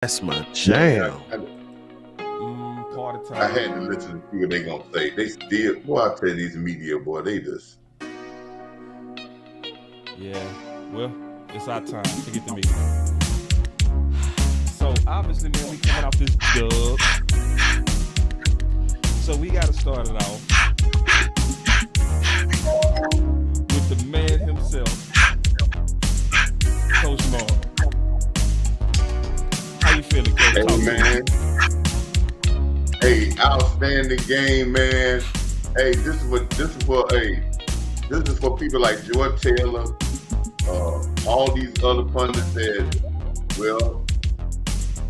That's my jam. Part of I time. had to listen to see what they gonna say. They still, boy, I tell you, these media, boy, they just. Yeah, well, it's our time to get the meeting. So obviously, man, we coming off this dub. So we gotta start it off with the man himself, Coach Mark. How you feeling, Coach? Hey, Talk to me. man. Hey, outstanding game, man. Hey, this is for people like George Taylor, all these other pundits said, well,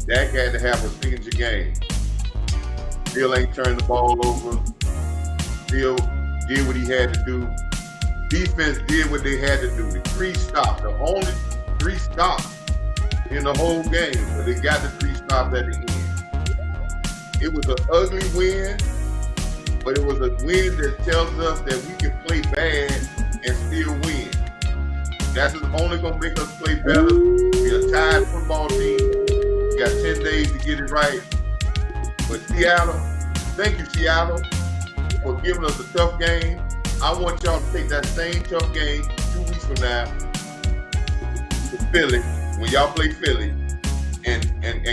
Dak had to have a signature game. Still ain't turned the ball over. Still did what he had to do. Defense did what they had to do. The 3 stops, the only 3 stops in the whole game, but they got the 3 stops at the end. It was an ugly win, but it was a win that tells us that we can play bad and still win. That's only going to make us play better. We're a tied football team. We got 10 days to get it right. But Seattle, thank you, Seattle, for giving us a tough game. I want y'all to take that same tough game 2 weeks from now to Philly, when y'all play Philly, and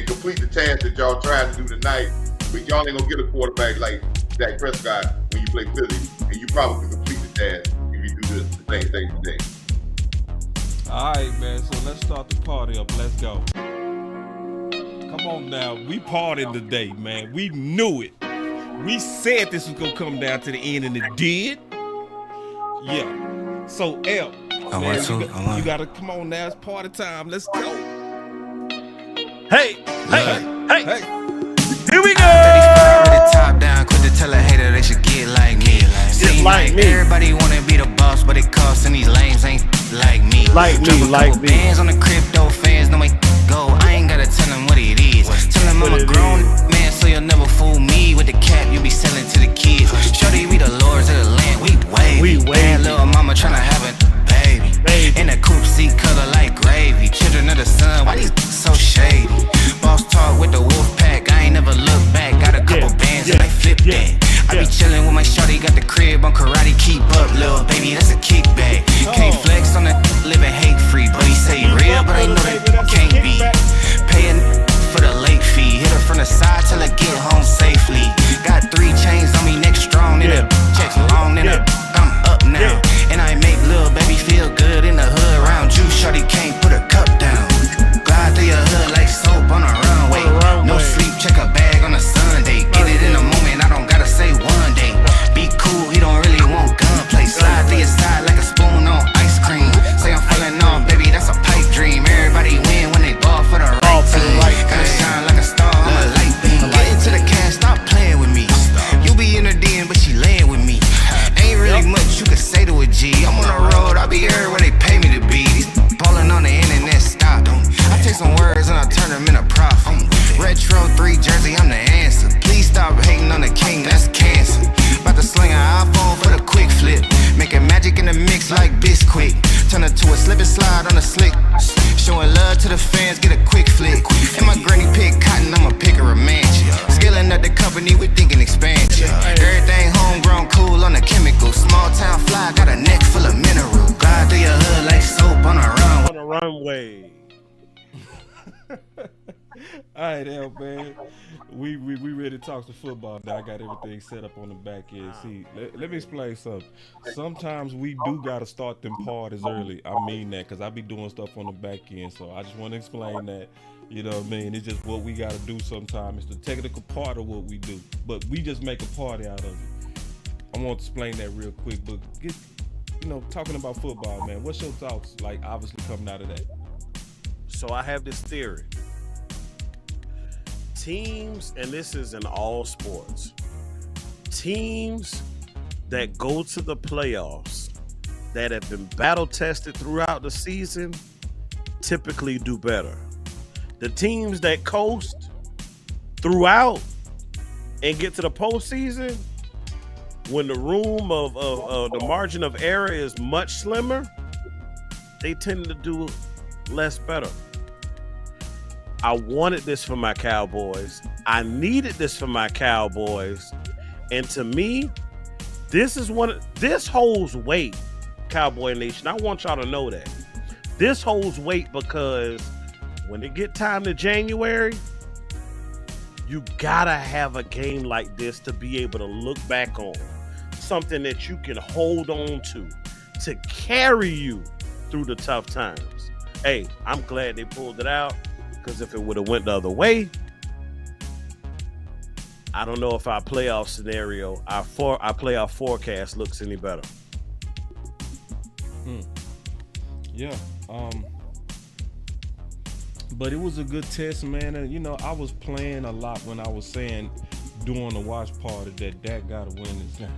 complete the task that y'all tried to do tonight. But y'all ain't gonna get a quarterback like Dak Prescott when you play Philly, and you probably can complete the task if you do the same thing today. All right, man. So let's start the party up. Let's go. Come on now. We partied today, man. We knew it. We said this was gonna come down to the end, and it did. Yeah. So L, man, you gotta come on now. It's party time. Let's go. Hey. Here we go. Top down, quit to tell a hater they should get like me. Seem like me. Everybody wanna be the boss, but it costs, and these lames ain't like me. Like me. Bands on the crypto fans, no way go. I ain't gotta tell them what it is. Tell them I'm a grown man, so you'll never fool me with the cap you be selling to the kids. Shorty, we the lords of the land, we wavy. Bad little mama tryna have a baby. In a coupe seat color like gravy. Children of the sun, why these so shady? Boss talk with the wolf pack, I ain't never look back. Got a couple bands and I flip that. I be chillin' with my shorty, got the crib on karate. Keep up, little baby, that's a kickback. Can't flex on the living hate free, but he say real, but I know that can't be. Paying for the late fee, hit her from the side till I get home safely. Got 3 chains on me, neck strong, and the checks long, and I'm up now. And I make little baby feel good in the hood around you. Shorty can't put her cup down. Glide through your hood like soap on a runway. No sleep, check a bag on a Sunday. Get it in the moment, I don't gotta say one day. Be cool, he don't really want gunplay. Slide to your side like a spoon on ice cream. Say I'm falling off, baby, that's a pipe dream. Everybody win when they ball for the right team. Gotta shine like a star, I'm a light beam. Get into the cash, stop playing with me. You be in the den, but she laying with me. Ain't really much you can say to a G. I'm on the road, I be everywhere they pay me to be. These ballin' on the internet, stop. I take some words and I turn them into profit. Retro 3 jersey, I'm the answer. Please stop hating on the king, that's cancer. About to sling an iPhone for the quick flip. Making magic in the mix like Bisquick. Turn it to a slip and slide on the slick. Showing love to the fans, get a quick flick. And my granny pick cotton, I'ma pick her a mansion. Scaling up the company, we thinking expansion. Everything homegrown, cool on the chemical. Small town fly, got a neck full of mineral. Glide through your hood like soap on a runway. All right, L, man. We ready to talk some football now. I got everything set up on the back end. See, let me explain something. Sometimes we do got to start them parties early. I mean that because I be doing stuff on the back end. So I just want to explain that. You know what I mean? It's just what we got to do sometimes. It's the technical part of what we do. But we just make a party out of it. I want to explain that real quick. But talking about football, man, what's your thoughts, like, obviously coming out of that? So I have this theory. Teams, and this is in all sports, teams that go to the playoffs that have been battle tested throughout the season typically do better. The teams that coast throughout and get to the postseason, when the room of the margin of error is much slimmer, they tend to do less better. I wanted this for my Cowboys. I needed this for my Cowboys. And to me, this holds weight, Cowboy Nation. I want y'all to know that. This holds weight because when it get time to January, you gotta have a game like this to be able to look back on. Something that you can hold on to carry you through the tough times. Hey, I'm glad they pulled it out, because if it would have went the other way, I don't know if our playoff scenario, our playoff forecast looks any better. Yeah. But it was a good test, man. And, you know, I was playing a lot when I was saying during the watch party that Dak got to win this game.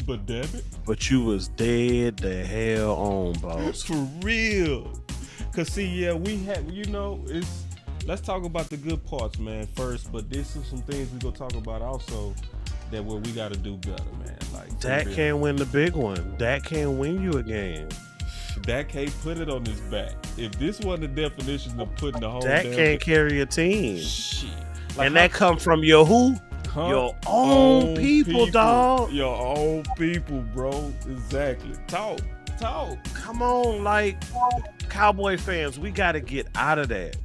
But damn it. But you was dead the hell on, boss. For real. Because, see, yeah, we had, you know, let's talk about the good parts, man, first. But this is some things we're going to talk about also that we got to do better, man. Like, Dak can't win the big one. Dak can't win you a game. Dak can't put it on his back. If this wasn't the definition of putting the whole Dak can't carry a team. Shit. Like, and that come from your who? Your own people, dog. Your own people, bro. Exactly. Talk. Come on, like, Cowboy fans, we got to get out of that.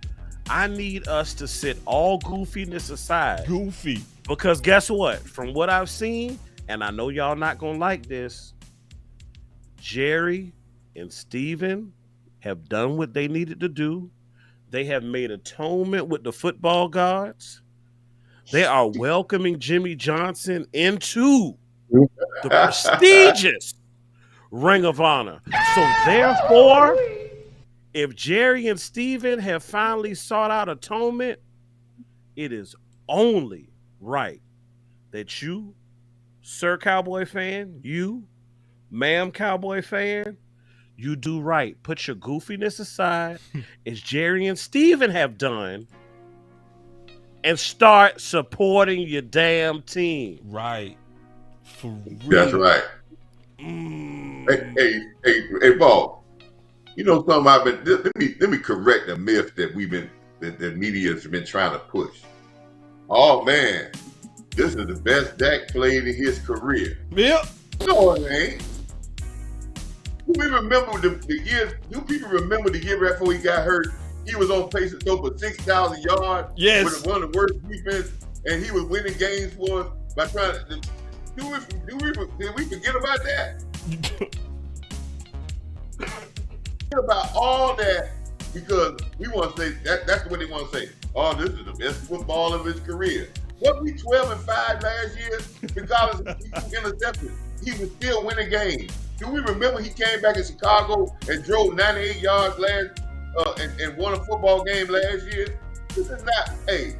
I need us to set all goofiness aside. Goofy. Because guess what? From what I've seen, and I know y'all not going to like this, Jerry and Steven have done what they needed to do. They have made atonement with the football gods. They are welcoming Jimmy Johnson into the prestigious Ring of Honor. So therefore, if Jerry and Steven have finally sought out atonement, it is only right that you, Sir Cowboy fan, you, ma'am Cowboy fan, you do right. Put your goofiness aside, as Jerry and Steven have done, and start supporting your damn team. Right. For real. That's right. Hey, Bob. You know something? Let me correct the myth that the media's been trying to push. Oh man, this is the best Dak played in his career. Yep. No, it ain't. Do we remember the year? Do people remember the year before he got hurt? He was on pace to throw for 6,000 yards. Yes. With one of the worst defense, and he was winning games for us by trying to. Did we forget about that? About all that, because we want to say that's what they want to say. Oh, this is the best football of his career. Wasn't we 12-5 last year? Regardless of interceptions, he was still winning games. Do we remember he came back in Chicago and drove 98 yards and won a football game last year? This is not. Hey,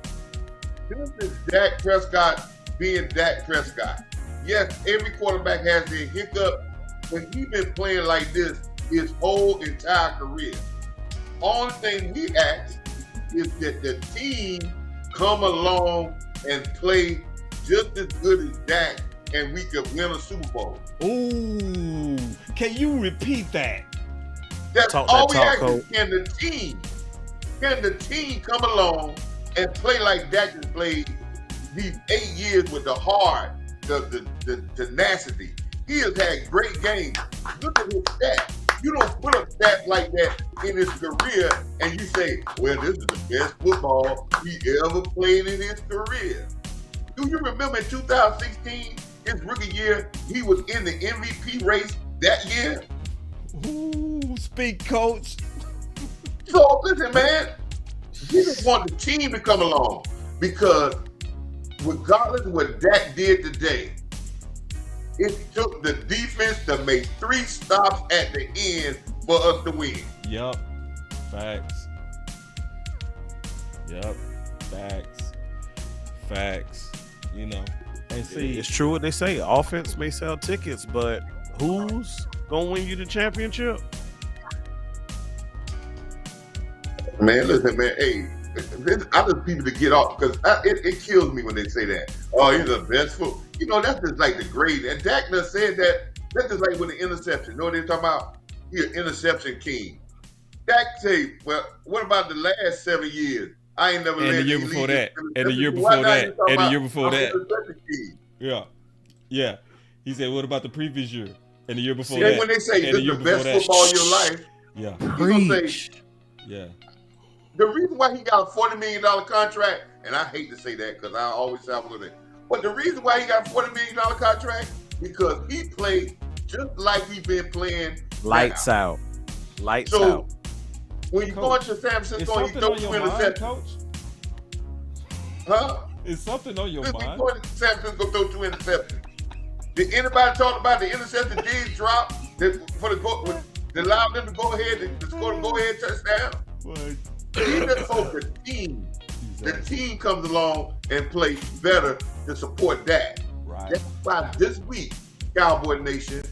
this is Dak Prescott being Dak Prescott. Yes, every quarterback has their hiccup, but he's been playing like this his whole entire career. Only thing we ask is that the team come along and play just as good as Dak, and we could win a Super Bowl. Ooh, can you repeat that? That's all we ask is, can the team come along and play like Dak has played these 8 years with the heart, the tenacity. He has had great games. Look at his stats. You don't put up stats like that in his career and you say, well, this is the best football he ever played in his career. Do you remember in 2016, his rookie year, he was in the MVP race that year? Ooh, speak, coach. So, listen, man, he just want the team to come along because regardless of what Dak did today, it took the defense to make 3 stops at the end for us to win. Yup. Facts. Yup. Facts. You know. And see, it's true what they say. Offense may sell tickets, but who's gonna win you the championship? Man, listen, man. Hey, I just people to get off because it kills me when they say that. Oh, he's the best football. You know, that's just like the grade. And Dak done said that. That's just like with the interception. You know what they're talking about? He's an interception king. Dak say, well, what about the last 7 years? I ain't never And led the year the before league that. in And the year interceptions. before Why not that. you talking And the about year before I'm that. interception king? Yeah. He said, what about the previous year? And the year before See, that. when they say and this is the best football of your life, Yeah. you gonna say, Yeah. the reason why he got a $40 million contract, and I hate to say that because I always have a little bit, but the reason why he got a $40 million contract because he played just like he been playing. Lights now. out. Lights So out. when you go into San Is Francisco and you something throw on two your mind, interceptions, Coach? huh? Is something on your If you mind? go into San Francisco throw two interceptions, did anybody talk about the interception did drop that allowed them to go ahead to score the go-ahead touchdown? Even for the team, the team comes along and plays better to support that. Right. That's why this week, Cowboy Nation,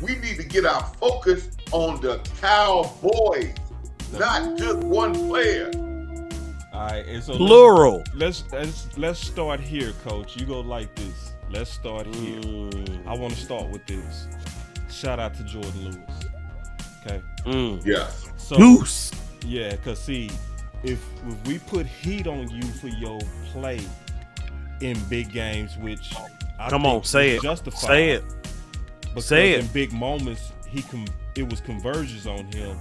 we need to get our focus on the Cowboys, not just one player. All right, and so Plural. Let's start here, Coach. You go like this. Let's start here. I want to start with this. Shout out to Jordan Lewis. Okay. Yes. So, Deuce. yeah, cause see, if we put heat on you for your play in big games, which I Come think on, say is it. justified, Say it. because Say it. in big moments it was conversions on him.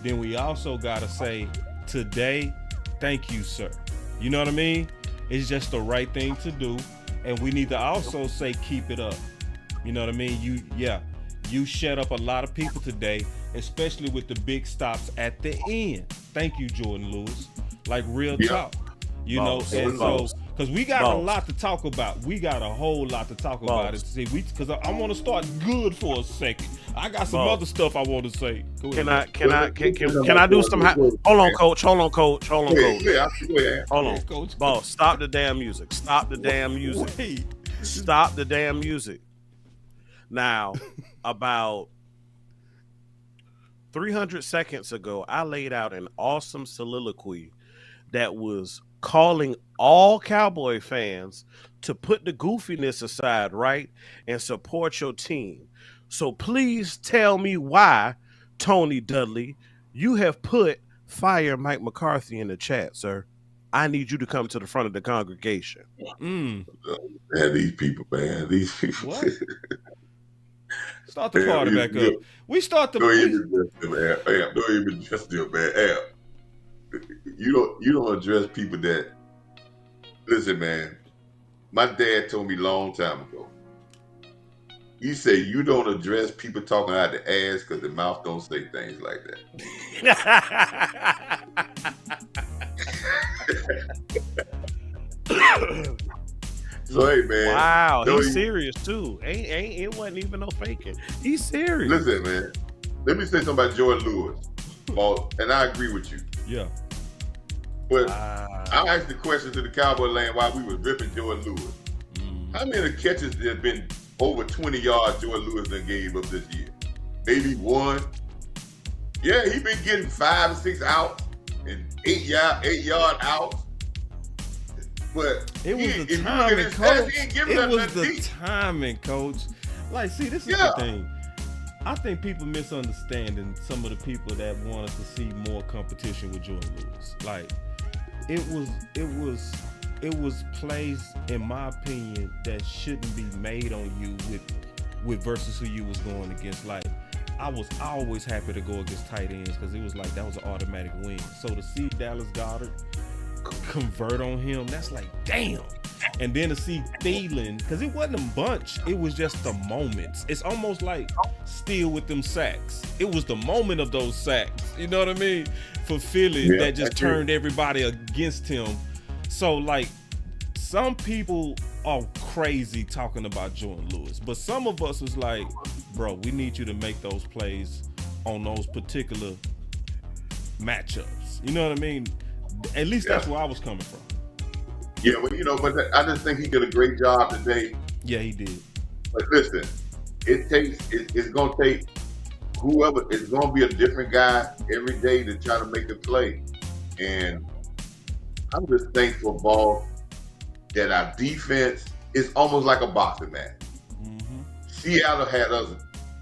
Then we also gotta say today, thank you, sir. You know what I mean? It's just the right thing to do, and we need to also say keep it up. You know what I mean? You shut up a lot of people today, especially with the big stops at the end. Thank you, Jordan Lewis. Like real talk. You Boss. know, and Boss. so because we got a Boss. lot to talk about. We got a whole lot to talk about. Boss. See, because I want to start good for a second. I got some Boss. other stuff I want to say. Go Can ahead. I do some? Hold on, coach. Hold on, coach. Hold on, coach. Yeah, go ahead. Hold on, Coach. boss. Stop the damn music. Stop the damn music. Wait. Stop the damn music. Now, about 300 seconds ago, I laid out an awesome soliloquy that was calling all Cowboy fans to put the goofiness aside, right, and support your team. So please tell me why, Tony Dudley, you have put fire Mike McCarthy in the chat, sir. I need you to come to the front of the congregation. Man, these people, man. These people. What? Start the party back up. We start the. Don't even address them, man. You don't address people that. Listen, man. My dad told me a long time ago. He said you don't address people talking out the ass because their mouth don't say things like that. So hey, man. Wow, he's serious too. It wasn't even no faking. He's serious. Listen, man. Let me say something about Jordan Lewis. And I agree with you. Yeah. But I asked the question to the Cowboy land while we were ripping Jordan Lewis. How many catches have been over 20 yards Jordan Lewis done gave up this year? Maybe one. Yeah, he been getting 5 or 6 outs and 8 yard outs. But it was the timing, coach. It was the timing, coach. Like, see, this is the thing. I think people misunderstanding some of the people that wanted to see more competition with Jordan Lewis. Like, it was plays, in my opinion, that shouldn't be made on you with versus who you was going against. Like, I was always happy to go against tight ends because it was like that was an automatic win. So to see Dallas Goedert convert on him, that's like damn. And then to see Thielen, because it wasn't a bunch, it was just the moments. It's almost like Steele with them sacks. It was the moment of those sacks, you know what I mean, for Philly that just turned everybody against him. So like, some people are crazy talking about Jordan Lewis, but some of us was like, bro, we need you to make those plays on those particular matchups. You know what I mean? At least that's where I was coming from. Yeah, well, but I just think he did a great job today. Yeah, he did. But listen, it's going to take whoever, it's going to be a different guy every day to try to make a play. And I'm just thankful, Ball, that our defense is almost like a boxing match. Seattle had us,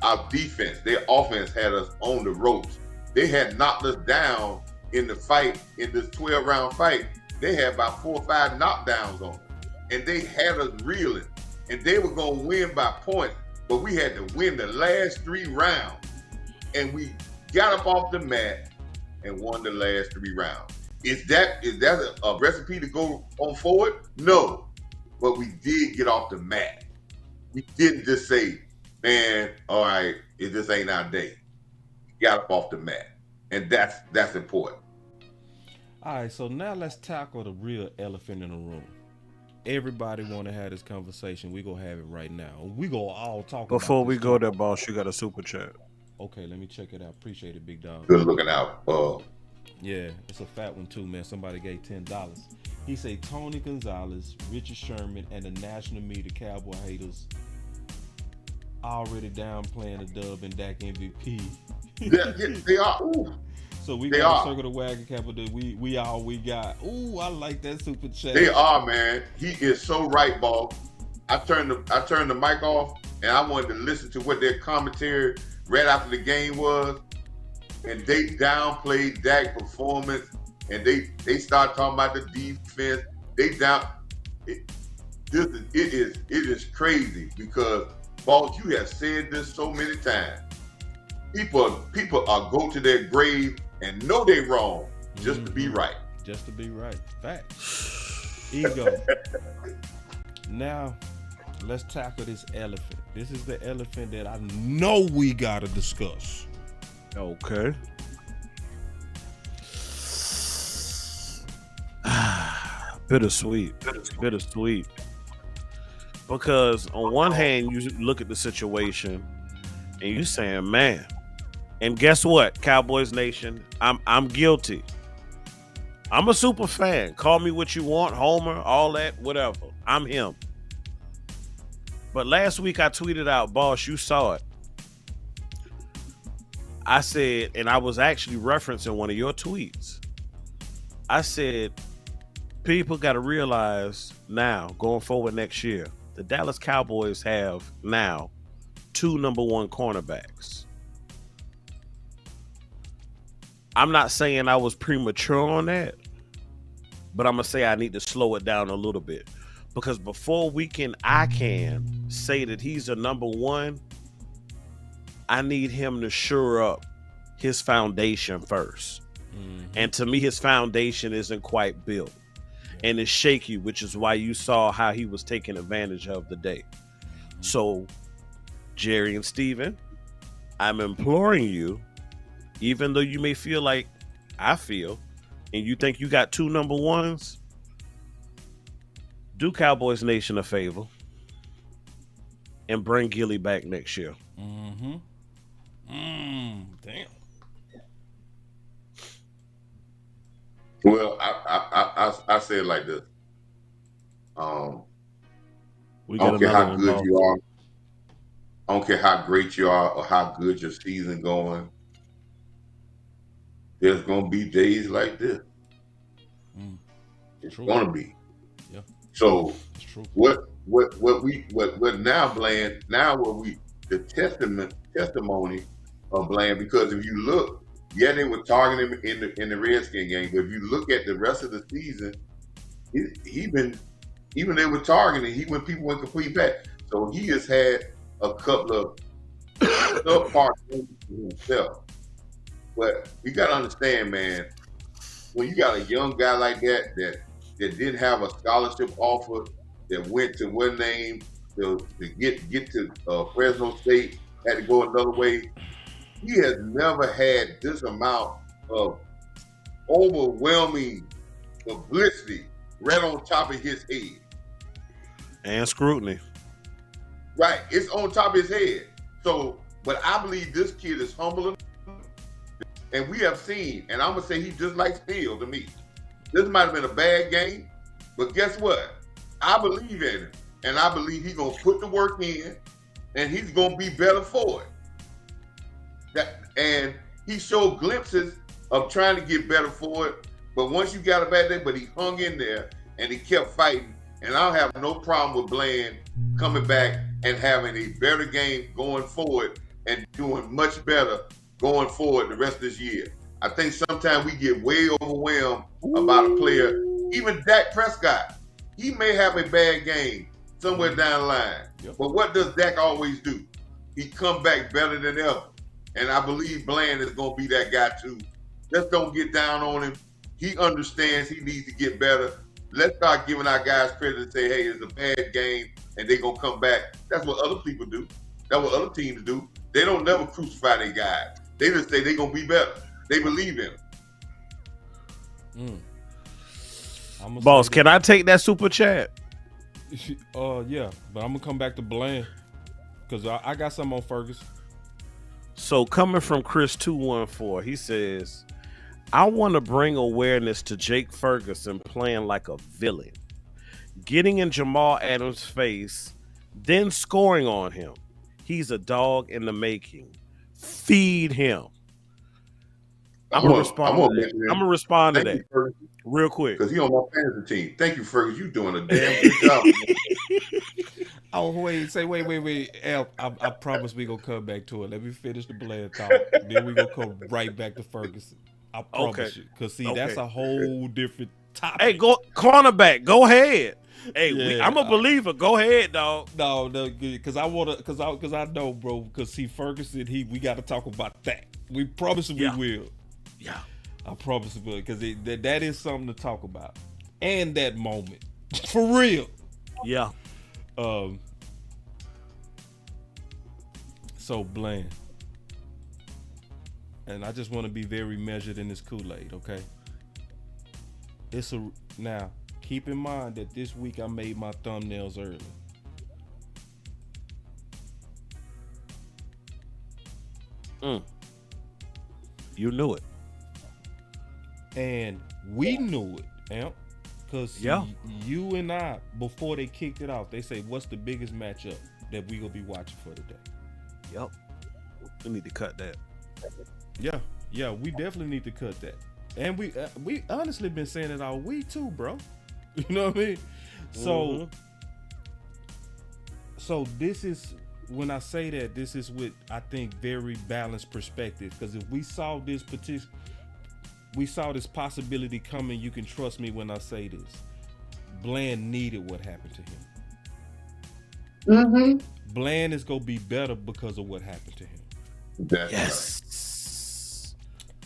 our defense, their offense had us on the ropes. they had knocked us down in the fight, in this 12-round fight. They had about 4 or 5 knockdowns on us. And they had us reeling. And they were going to win by points, but we had to win the last 3 rounds. And we got up off the mat and won the last 3 rounds. Is that a recipe to go on forward? No. But we did get off the mat. We didn't just say, man, all right, it just ain't our day. We got up off the mat. And that's important. All right, so now let's tackle the real elephant in the room. Everybody want to have this conversation. We gonna have it right now. We gonna all talk. Before we go there, boss, you got a super chat. Okay, let me check it out. Appreciate it, big dog. Good looking out. Yeah, it's a fat one too, man. Somebody gave $10. He say Tony Gonzalez, Richard Sherman, and the national media Cowboy haters already downplaying the dub and Dak MVP. They are. Ooh. So we got to circle the wagon, capital. We all we got. Ooh, I like that super chat. They are, man. He is so right, boss. I turned the mic off, and I wanted to listen to what their commentary right after the game was, and they downplayed Dak's performance, and they start talking about the defense. It is crazy because, boss, you have said this so many times. People are go to their grave and know they wrong just to be right. Just to be right. Facts. Ego. Now, let's tackle this elephant. This is the elephant that I know we gotta discuss. Okay. Bittersweet. Because on one hand, you look at the situation and you saying, man, and guess what, Cowboys Nation? I'm guilty. I'm a super fan. Call me what you want, Homer, all that, whatever. I'm him. But last week I tweeted out, boss, you saw it. I said, and I was actually referencing one of your tweets. I said, people got to realize now, going forward next year, the Dallas Cowboys have now 2 number 1 cornerbacks. I'm not saying I was premature on that, but I'm going to say I need to slow it down a little bit. Because before I can say that he's a number 1, I need him to shore up his foundation first. Mm-hmm. And to me, his foundation isn't quite built. And it's shaky, which is why you saw how he was taking advantage of the day. So, Jerry and Steven, I'm imploring you, even though you may feel like I feel, and you think you got 2 number 1s, do Cowboys Nation a favor and bring Gilly back next year. Mm-hmm. Damn. Well, I say it like this. I don't care how good you are. I don't care how great you are or how good your season going. There's gonna be days like this. It's gonna be. Yeah. So what now, Bland? Now the testimony of Bland, because if you look, yeah, they were targeting him in the Redskin game, but if you look at the rest of the season, even they were targeting, people went complete back. So he has had a couple of subpar things to himself. But you gotta understand, man, when you got a young guy like that didn't have a scholarship offer, that went to one name to get to Fresno State, had to go another way. He has never had this amount of overwhelming publicity right on top of his head. And scrutiny. Right, it's on top of his head. So, but I believe this kid is humble enough, and we have seen, and I'm gonna say he just likes Field to me. This might have been a bad game, but guess what? I believe in him, and I believe he's gonna put the work in, and he's gonna be better for it. And he showed glimpses of trying to get better for it, but once you got a bad day, but he hung in there and he kept fighting. And I'll have no problem with Bland coming back and having a better game going forward and doing much better going forward the rest of this year. I think sometimes we get way overwhelmed about a player. Even Dak Prescott, he may have a bad game somewhere down the line. Yep. But what does Dak always do? He come back better than ever. And I believe Bland is going to be that guy too. Just don't get down on him. He understands he needs to get better. Let's start giving our guys credit and say, hey, it's a bad game, and they're going to come back. That's what other people do. That's what other teams do. They don't never crucify their guys. They just say they're going to be better. They believe in them. Boss, can I take that super chat? Yeah, but I'm going to come back to Bland because I got something on Ferguson. So coming from Chris 214, he says, I want to bring awareness to Jake Ferguson playing like a villain, getting in Jamal Adams' face, then scoring on him. He's a dog in the making. Feed him. I'm gonna respond to that real quick because he on my fantasy team. Thank you, Ferguson. You doing a damn good job. Oh wait, Al, I promise we gonna come back to it. Let me finish the Bland talk. Then we gonna come right back to Ferguson. I promise you. Cause see, that's a whole different topic. Hey, go cornerback. Go ahead. Hey, I'm a believer. Go ahead, dog. No, because I know, bro. Because see, Ferguson, we got to talk about that. We promise we will. Yeah, I promise we will. Because that is something to talk about, and that moment for real. Yeah. So Bland, and I just want to be very measured in this Kool-Aid, okay? Now, keep in mind that this week I made my thumbnails early. You knew it. And we knew it, Amp. Because you and I, before they kicked it off, they say, what's the biggest matchup that we going to be watching for today? Yep. We need to cut that. Yeah, we definitely need to cut that. And we honestly been saying it all week too, bro. You know what I mean? So this is, when I say that, this is with, I think, very balanced perspective. Because if we saw this possibility coming, you can trust me when I say this. Bland needed what happened to him. Bland is going to be better because of what happened to him. Yes.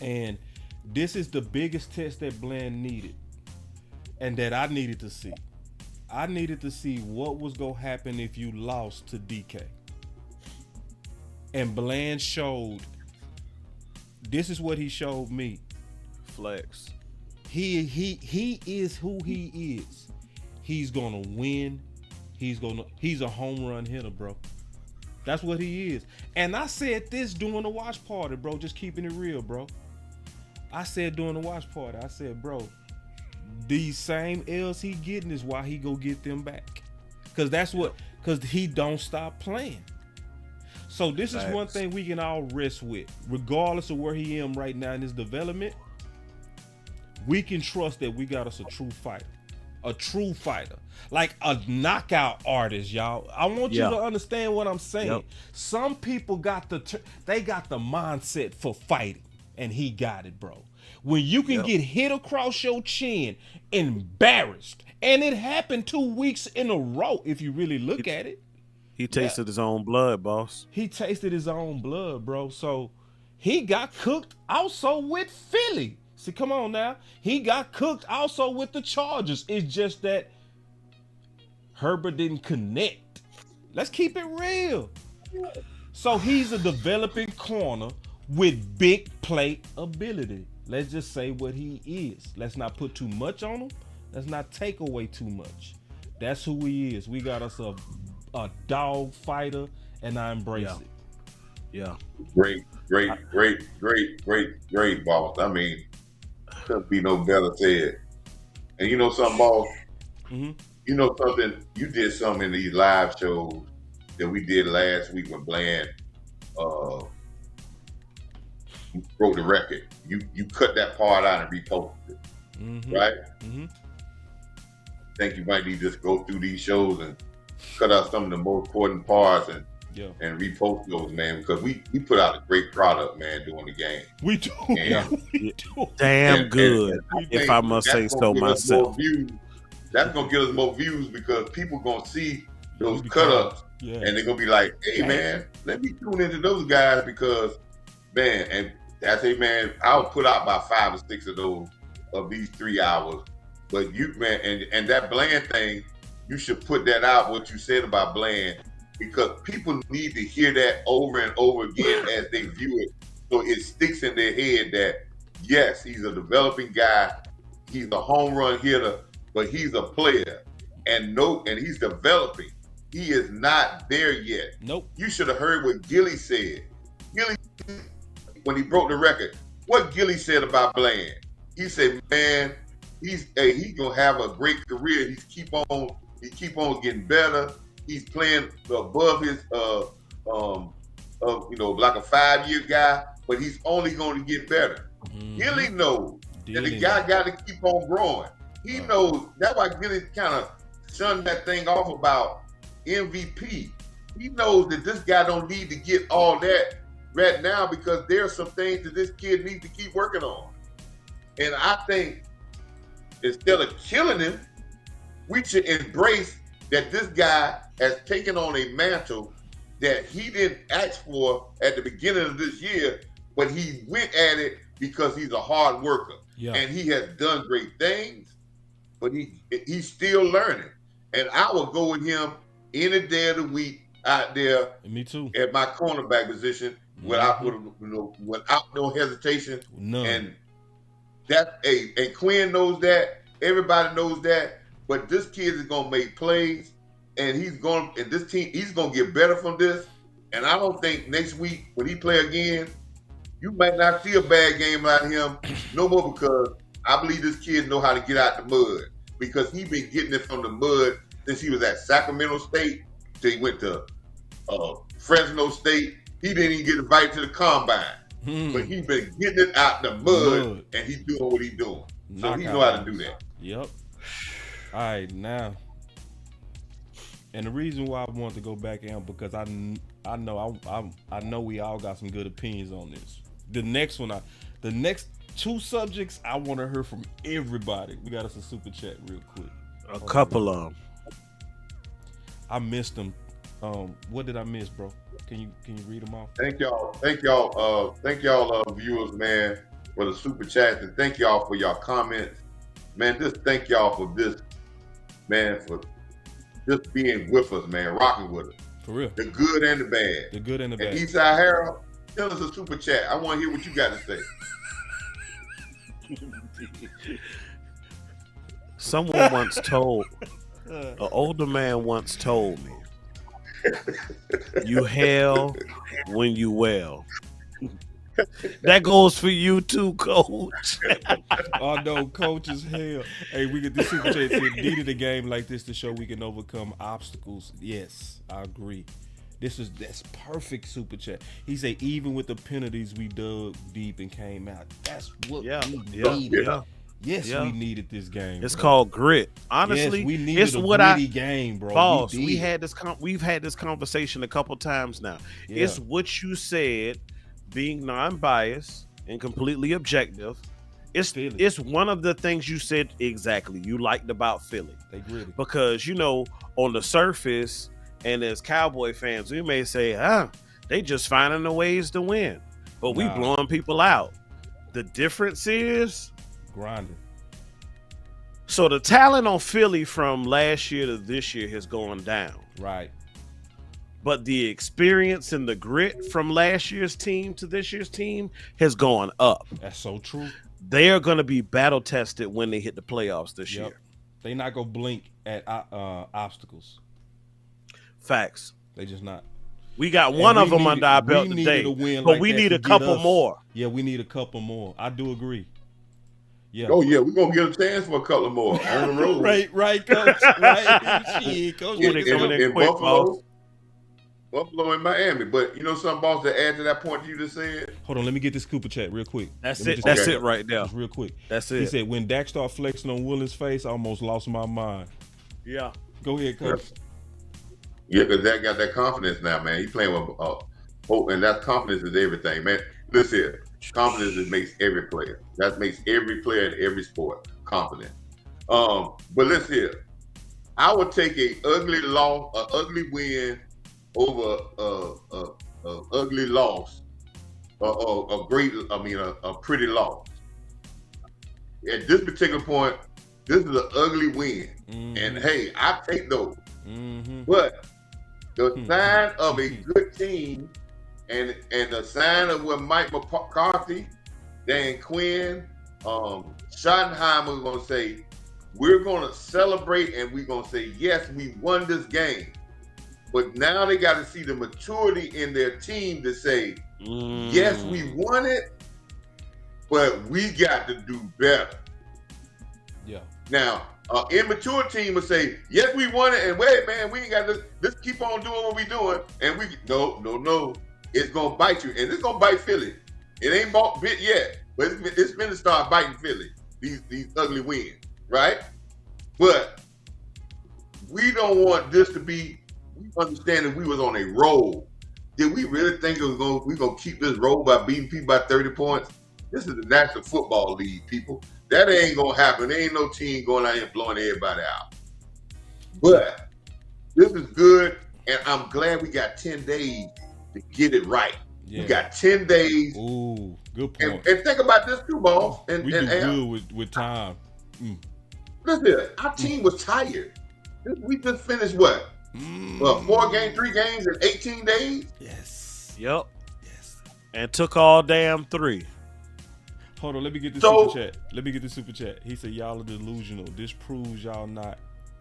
And this is the biggest test that Bland needed and that I needed to see. I needed to see what was going to happen if you lost to DK. And Bland showed, this is what he showed me. Flex. He is who he is. He's gonna win. He's a home run hitter, bro. That's what he is. And I said this during the watch party, bro. Just keeping it real, bro. I said during the watch party, I said, bro, these same L's he getting is why he go get them back. Cause he don't stop playing. So this is one thing we can all rest with, regardless of where he am right now in his development. We can trust that we got us a true fighter, like a knockout artist, y'all. I want you to understand what I'm saying. Yep. Some people got the mindset for fighting, and he got it, bro. When you can get hit across your chin, embarrassed, and it happened 2 weeks in a row. If you really look at it, he tasted his own blood, boss. He tasted his own blood, bro. So he got cooked also with Philly. See, come on now. He got cooked also with the Chargers. It's just that Herbert didn't connect. Let's keep it real. So he's a developing corner with big play ability. Let's just say what he is. Let's not put too much on him. Let's not take away too much. That's who he is. We got us a dog fighter, and I embrace it. Yeah. Great, boss. I mean, couldn't be no better said. And you know something, boss? Mm-hmm. You know something? You did something in these live shows that we did last week when Bland broke the record. You cut that part out and reposted it, right? Mm-hmm. I think you might need to just go through these shows and cut out some of the most important parts and and repost those, man, because we put out a great product, man, during the game. We do. And, We do. Damn good, and if I must say so myself. That's gonna give us more views because people gonna see those We cut ups, Yeah. and they're gonna be like, "Hey, man, let me tune into those guys because, man." And I say, man, I'll put out about 5 or 6 of those of these 3 hours. But you, man, and that Bland thing, you should put that out. What you said about Bland, because people need to hear that over and over again as they view it, so it sticks in their head that yes, he's a developing guy, he's a home run hitter, but he's a player, and he's developing. He is not there yet. Nope. You should have heard what Gilly said. Gilly, when he broke the record, what Gilly said about Bland. He said, man, he's gonna have a great career. He keep on getting better. He's playing above his like a 5-year guy, but he's only going to get better. Mm-hmm. Gilly knows that the guy got to keep on growing. He knows. That's why Gilly kind of shunned that thing off about MVP. He knows that this guy don't need to get all that right now because there are some things that this kid needs to keep working on. And I think instead of killing him, we should embrace that this guy has taken on a mantle that he didn't ask for at the beginning of this year, but he went at it because he's a hard worker. Yeah. And he has done great things, but he's still learning. And I will go with him any day of the week out there. And me too. At my cornerback position, without no hesitation. None. And and Quinn knows that. Everybody knows that. But this kid is gonna make plays, and he's gonna get better from this. And I don't think next week when he play again, you might not see a bad game out of him no more, because I believe this kid know how to get out the mud, because he been getting it from the mud since he was at Sacramento State till he went to Fresno State. He didn't even get invited to the combine, but he been getting it out the mud, and he's doing what he's doing. So he know how to do that. Yep. All right, now, and the reason why I want to go back in, because I know we all got some good opinions on this. The next 2 subjects I want to hear from everybody. We got us a super chat real quick. A couple of them. I missed them. What did I miss, bro? Can you read them off? Thank y'all, viewers, man, for the super chats, and thank y'all for y'all comments, man. Just thank y'all for this, man, for just being with us, man, rocking with us. For real. The good and the bad. The good and the bad. And Eastside Harold, tell us a super chat. I want to hear what you got to say. Someone once told, an older man once told me, you hell when you well. That goes for you too, Coach. Oh no, Coach is hell. Hey, we get this super chat said, needed a game like this to show we can overcome obstacles. Yes, I agree. That's perfect super chat. He said even with the penalties we dug deep and came out. That's what we needed. Yeah. Yes, we needed this game. It's called grit. Honestly, yes, we needed a gritty game, bro. Boss, we've had this conversation a couple times now. Yeah. It's what you said, being non-biased and completely objective. It's one of the things you said exactly you liked about Philly. They gritty. Because, on the surface, and as Cowboy fans, we may say, they just finding the ways to win. But we blowing people out. The difference is grinding. So the talent on Philly from last year to this year has gone down. Right. But the experience and the grit from last year's team to this year's team has gone up. That's so true. They are going to be battle tested when they hit the playoffs this year. They not going to blink at obstacles. Facts. They just not. We got one of them under our belt today, but we need a couple more. Yeah, we need a couple more. I do agree. Yeah. Oh yeah, we're gonna get a chance for a couple more on the road. right, Coach. Right. Shit, Coach. In Buffalo and Miami. But you know something, boss, to add to that point you just said? Hold on, let me get this Cooper chat real quick. That's it right now. Just real quick. That's it. He said when Dak started flexing on Williams' face, I almost lost my mind. Yeah. Go ahead, Coach. Yeah, because Dak got that confidence now, man. He playing with hope, and that confidence is everything, man. Listen here, confidence that makes every player. That makes every player in every sport confident. But listen here, I would take a ugly loss, an ugly win over a ugly loss, a pretty loss. At this particular point, this is an ugly win, and hey, I take those. But the sign of a good team, and the sign of what Mike McCarthy, Dan Quinn, Schottenheimer are going to say, we're going to celebrate and we're going to say, yes, we won this game. But now they got to see the maturity in their team to say, yes, we won it, but we got to do better. Yeah. Now, immature team would say, yes, we won it, and wait, man, we ain't got to, let's keep on doing what we doing. And no, it's going to bite you. And it's going to bite Philly. It ain't bit yet, but it's going to start biting Philly, these ugly wins, right? But we don't want this to be, we understand that we was on a roll. Did we really think we're going to keep this roll by beating people by 30 points? This is the National Football League, people. That ain't going to happen. There ain't no team going out here blowing everybody out. But this is good, and I'm glad we got 10 days to get it right. Yeah. We got 10 days. Ooh, good point. And think about this too, boss. And, we do good with time. Listen, our team was tired. We just finished what? 3 games in 18 days? Yes. Yep. Yes. And took all damn 3. Hold on, let me get the super chat. He said, y'all are delusional. This proves y'all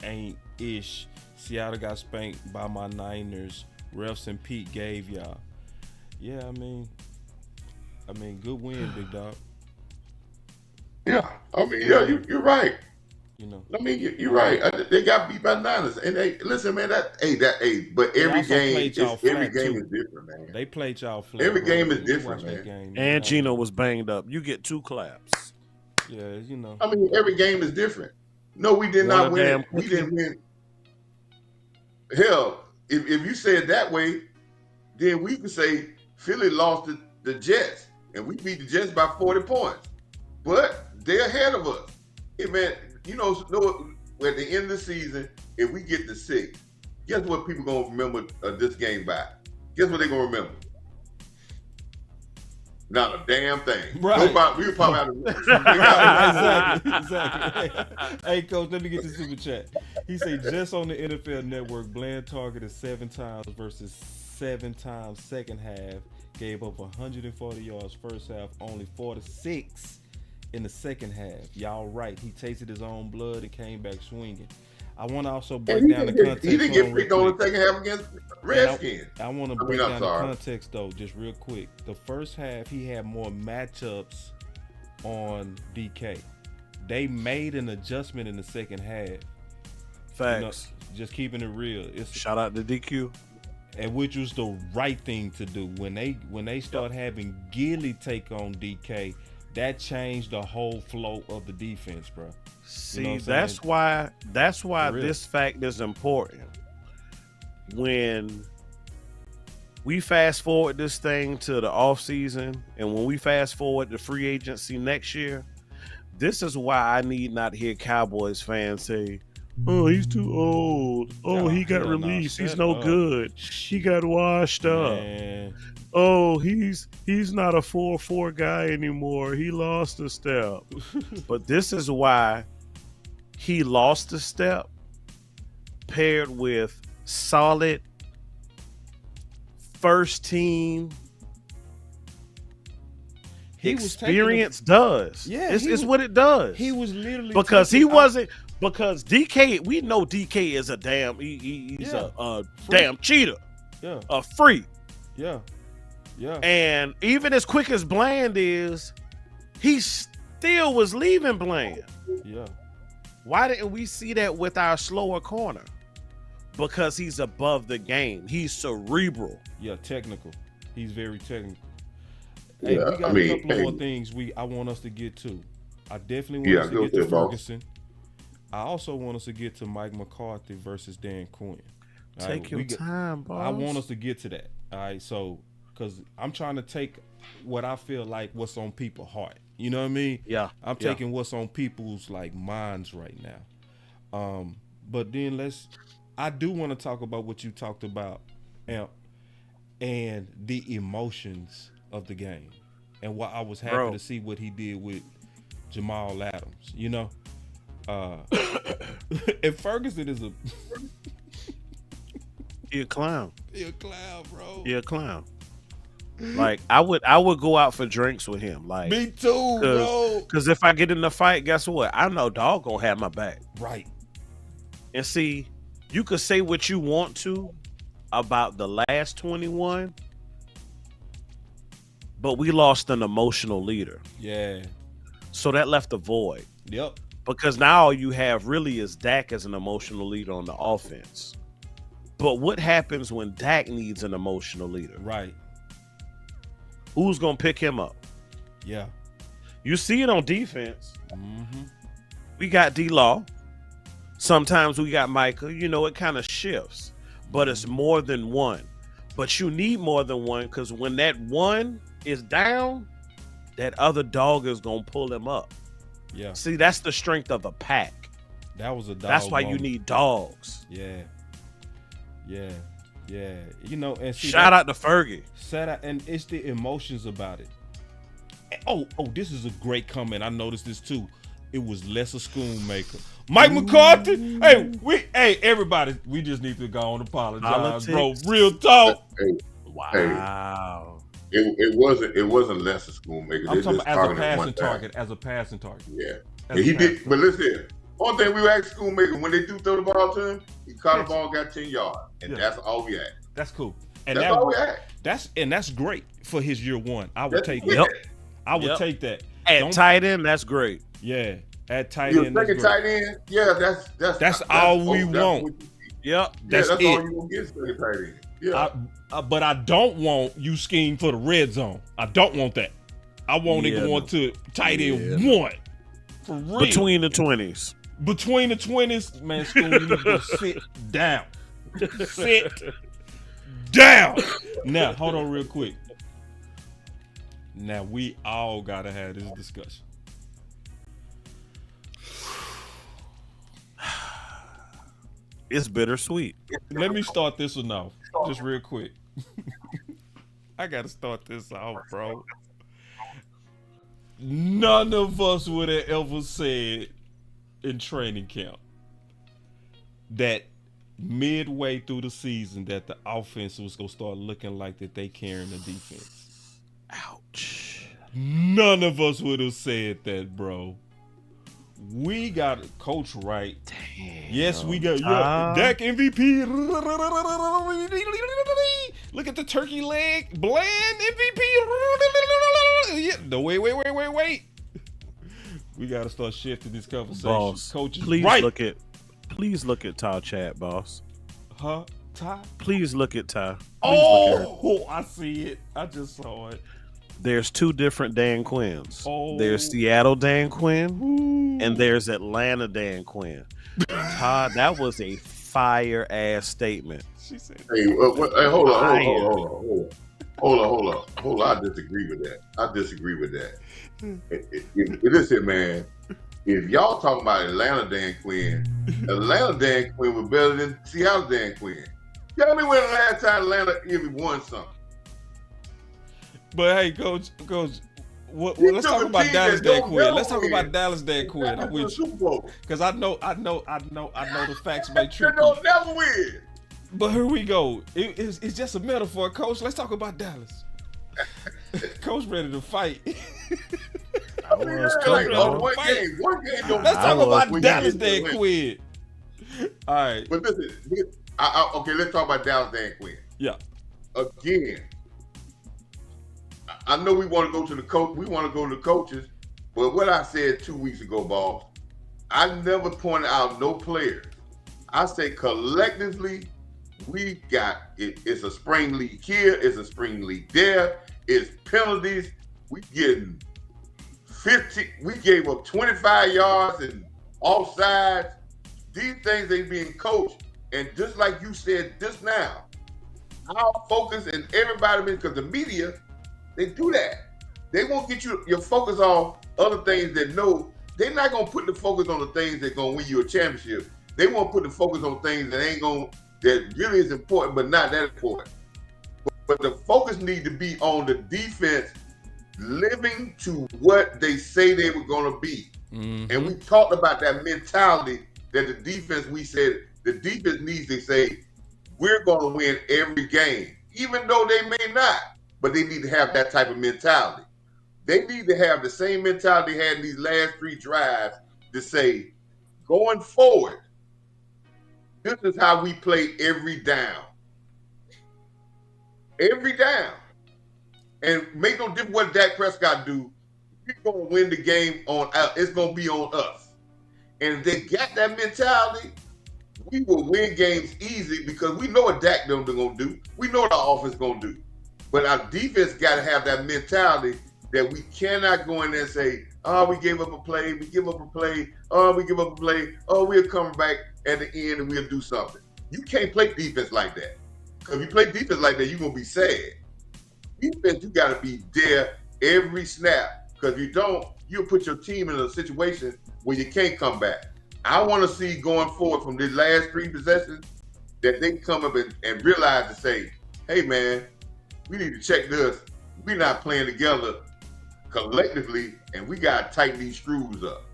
ain't ish. Seattle got spanked by my Niners. Refs and Pete gave y'all. Yeah, I mean, good win, big dog. Yeah, you're right. You know, you're right. They got beat by Niners, and listen, man. But every game is different, man. They played y'all flat. Every game is different, man. And Gino was banged up. You get 2 claps. Yeah, you know. Every game is different. No, we did not win. We didn't win. Hell, if you say it that way, then we could say Philly lost the Jets, and we beat the Jets by 40 points. But they're ahead of us. Hey, man, at the end of the season, if we get to 6, guess what people going to remember this game by? Guess what they're going to remember? Not a damn thing. Right. We'll probably have to... Exactly. Hey, Coach, let me get the super chat. He said, just on the NFL Network, Bland targeted 7 times versus 7 times second half, gave up 140 yards first half, only 46 in the second half. Y'all right. He tasted his own blood and came back swinging. I want to also break down the context. He didn't get picked on the second half against Redskins. I want to break down the context, though, just real quick. The first half, he had more matchups on DK. They made an adjustment in the second half. Facts. Just keeping it real. Shout out to DQ. And which was the right thing to do. When they start having Gilly take on DK, that changed the whole flow of the defense, bro. See, that's why this fact is important. When we fast forward this thing to the offseason, and when we fast forward to free agency next year, this is why I need not hear Cowboys fans say, oh, he's too old. Oh, he got released. He's no good. He got washed up. Oh, he's not a 4-4 guy anymore. He lost a step. But this is why he lost a step paired with solid first team experience does. Yeah, it's what it does. He was literally because DK, we know DK is a damn he's a damn cheater. Yeah. A freak. Yeah. Yeah. And even as quick as Bland is, he still was leaving Bland. Yeah. Why didn't we see that with our slower corner? Because he's above the game. He's cerebral. Yeah, technical. He's very technical. Hey, we got a couple more things I want us to get to. I definitely want us to get to Ferguson. I also want us to get to Mike McCarthy versus Dan Quinn. Take your time, boss. I want us to get to that. All right, so because I'm trying to take what I feel like what's on people's heart. You know what I mean? Yeah. I'm taking what's on people's like minds right now. But then I do want to talk about what you talked about, Amp, and the emotions of the game, and what I was happy to see what he did with Jamal Adams. You know, and Ferguson is he a clown. He a clown, bro. He a clown. Like I would go out for drinks with him. Like me too, bro. Because if I get in the fight, guess what? I know dog gonna have my back. Right. And see, you could say what you want to about the last 21, but we lost an emotional leader. Yeah. So that left a void. Yep. Because now all you have really is Dak as an emotional leader on the offense. But what happens when Dak needs an emotional leader? Right. Who's going to pick him up? Yeah. You see it on defense. Mm-hmm. We got D-Law. Sometimes we got Micah. You know, it kind of shifts. But it's more than one. But you need more than one because when that one is down, that other dog is going to pull him up. Yeah. See, that's the strength of a pack. That was a dog. That's why moment. you need dogs. Yeah. Yeah. Yeah. You know, and see, shout out to Fergie. Shout out, and it's the emotions about it. Oh, this is a great comment. I noticed this too. It was Lesser Schoonmaker. Mike McCarthy. Hey, everybody, we just need to go on and apologize, bro. Real talk. Wow. It wasn't Lesser Schoonmaker. I'm talking about as a passing target. Yeah. And he did, but listen, one thing we asked Schoonmaker, when they do throw the ball to him, he caught the ball, got 10 yards. And that's all we had. That's cool. And that's all we had. That's great for his year one. I would take that. Yep. I would take that. At tight end, that's great. Yeah. At tight end. Second tight end, yeah, that's all we want. Yep. That's it. all you gonna get second tight end. Yeah. But I don't want you scheme for the red zone. I don't want that. I want it going to tight end one. For real. Between the 20s. Between the 20s, man, school, you need to sit down. Sit down. Now, hold on real quick. Now, we all got to have this discussion. It's bittersweet. Let me start this one off, just real quick. I got to start this off, bro. None of us would have ever said in training camp that midway through the season that the offense was going to start looking like that they carrying the defense. Ouch. None of us would have said that, bro. We got Coach right. Damn. Yes, we got Dak MVP. Look at the turkey leg. Bland MVP. Yeah. No, wait. We got to start shifting this conversation. Boss, Coaches, please right. Please look at Ty chat, boss. Huh? Ty? Please look at Ty. I see it. I just saw it. There's two different Dan Quinns. Oh. There's Seattle Dan Quinn and there's Atlanta Dan Quinn. Todd, that was a fire ass statement. She said, hey, hold on. I disagree with that. Listen, man. If y'all talking about Atlanta Dan Quinn was better than Seattle Dan Quinn. Tell me when the last time Atlanta even won something. But hey, Coach, let's talk about Dallas Dan Quinn. Let's talk about Dallas Dan Quinn. I'm with you because I know the facts may trip you. They never win. But here we go. It's just a metaphor, Coach. Let's talk about Dallas. Coach ready to fight. One game don't Let's talk about Dallas Dan Quinn. All right. But listen, okay, let's talk about Dallas Dan Quinn. Yeah. Again, I know we want to go to the coach. We want to go to the coaches. But what I said 2 weeks ago, boss, I never pointed out no players. I say collectively, we got it. It's a spring league here. It's a spring league there. It's penalties. We getting 50. We gave up 25 yards and offsides. These things ain't being coached. And just like you said just now, our focus and everybody, because the media, they do that. They won't get your focus on other things that they're not gonna put the focus on the things that gonna win you a championship. They won't put the focus on things that really is important, but not that important. But the focus needs to be on the defense living to what they say they were gonna be. Mm-hmm. And we talked about that mentality that the defense, we said the defense needs to say, we're going to win every game, even though they may not, but they need to have that type of mentality. They need to have the same mentality they had in these last 3 drives to say, going forward, this is how we play every down. Every down. And make no difference what Dak Prescott do. We're going to win the game it's going to be on us. And if they got that mentality, we will win games easy because we know what Dak them they're going to do. We know what our offense going to do. But our defense got to have that mentality that we cannot go in there and say, oh, we gave up a play, we give up a play, oh, we give up a play, oh, we'll come back at the end and we'll do something. You can't play defense like that. Because if you play defense like that, you're going to be sad. Defense, you got to be there every snap. Because if you don't, you'll put your team in a situation where you can't come back. I want to see going forward from these last 3 possessions that they come up and realize to say, hey, man, we need to check this. We're not playing together collectively, and we got to tighten these screws up.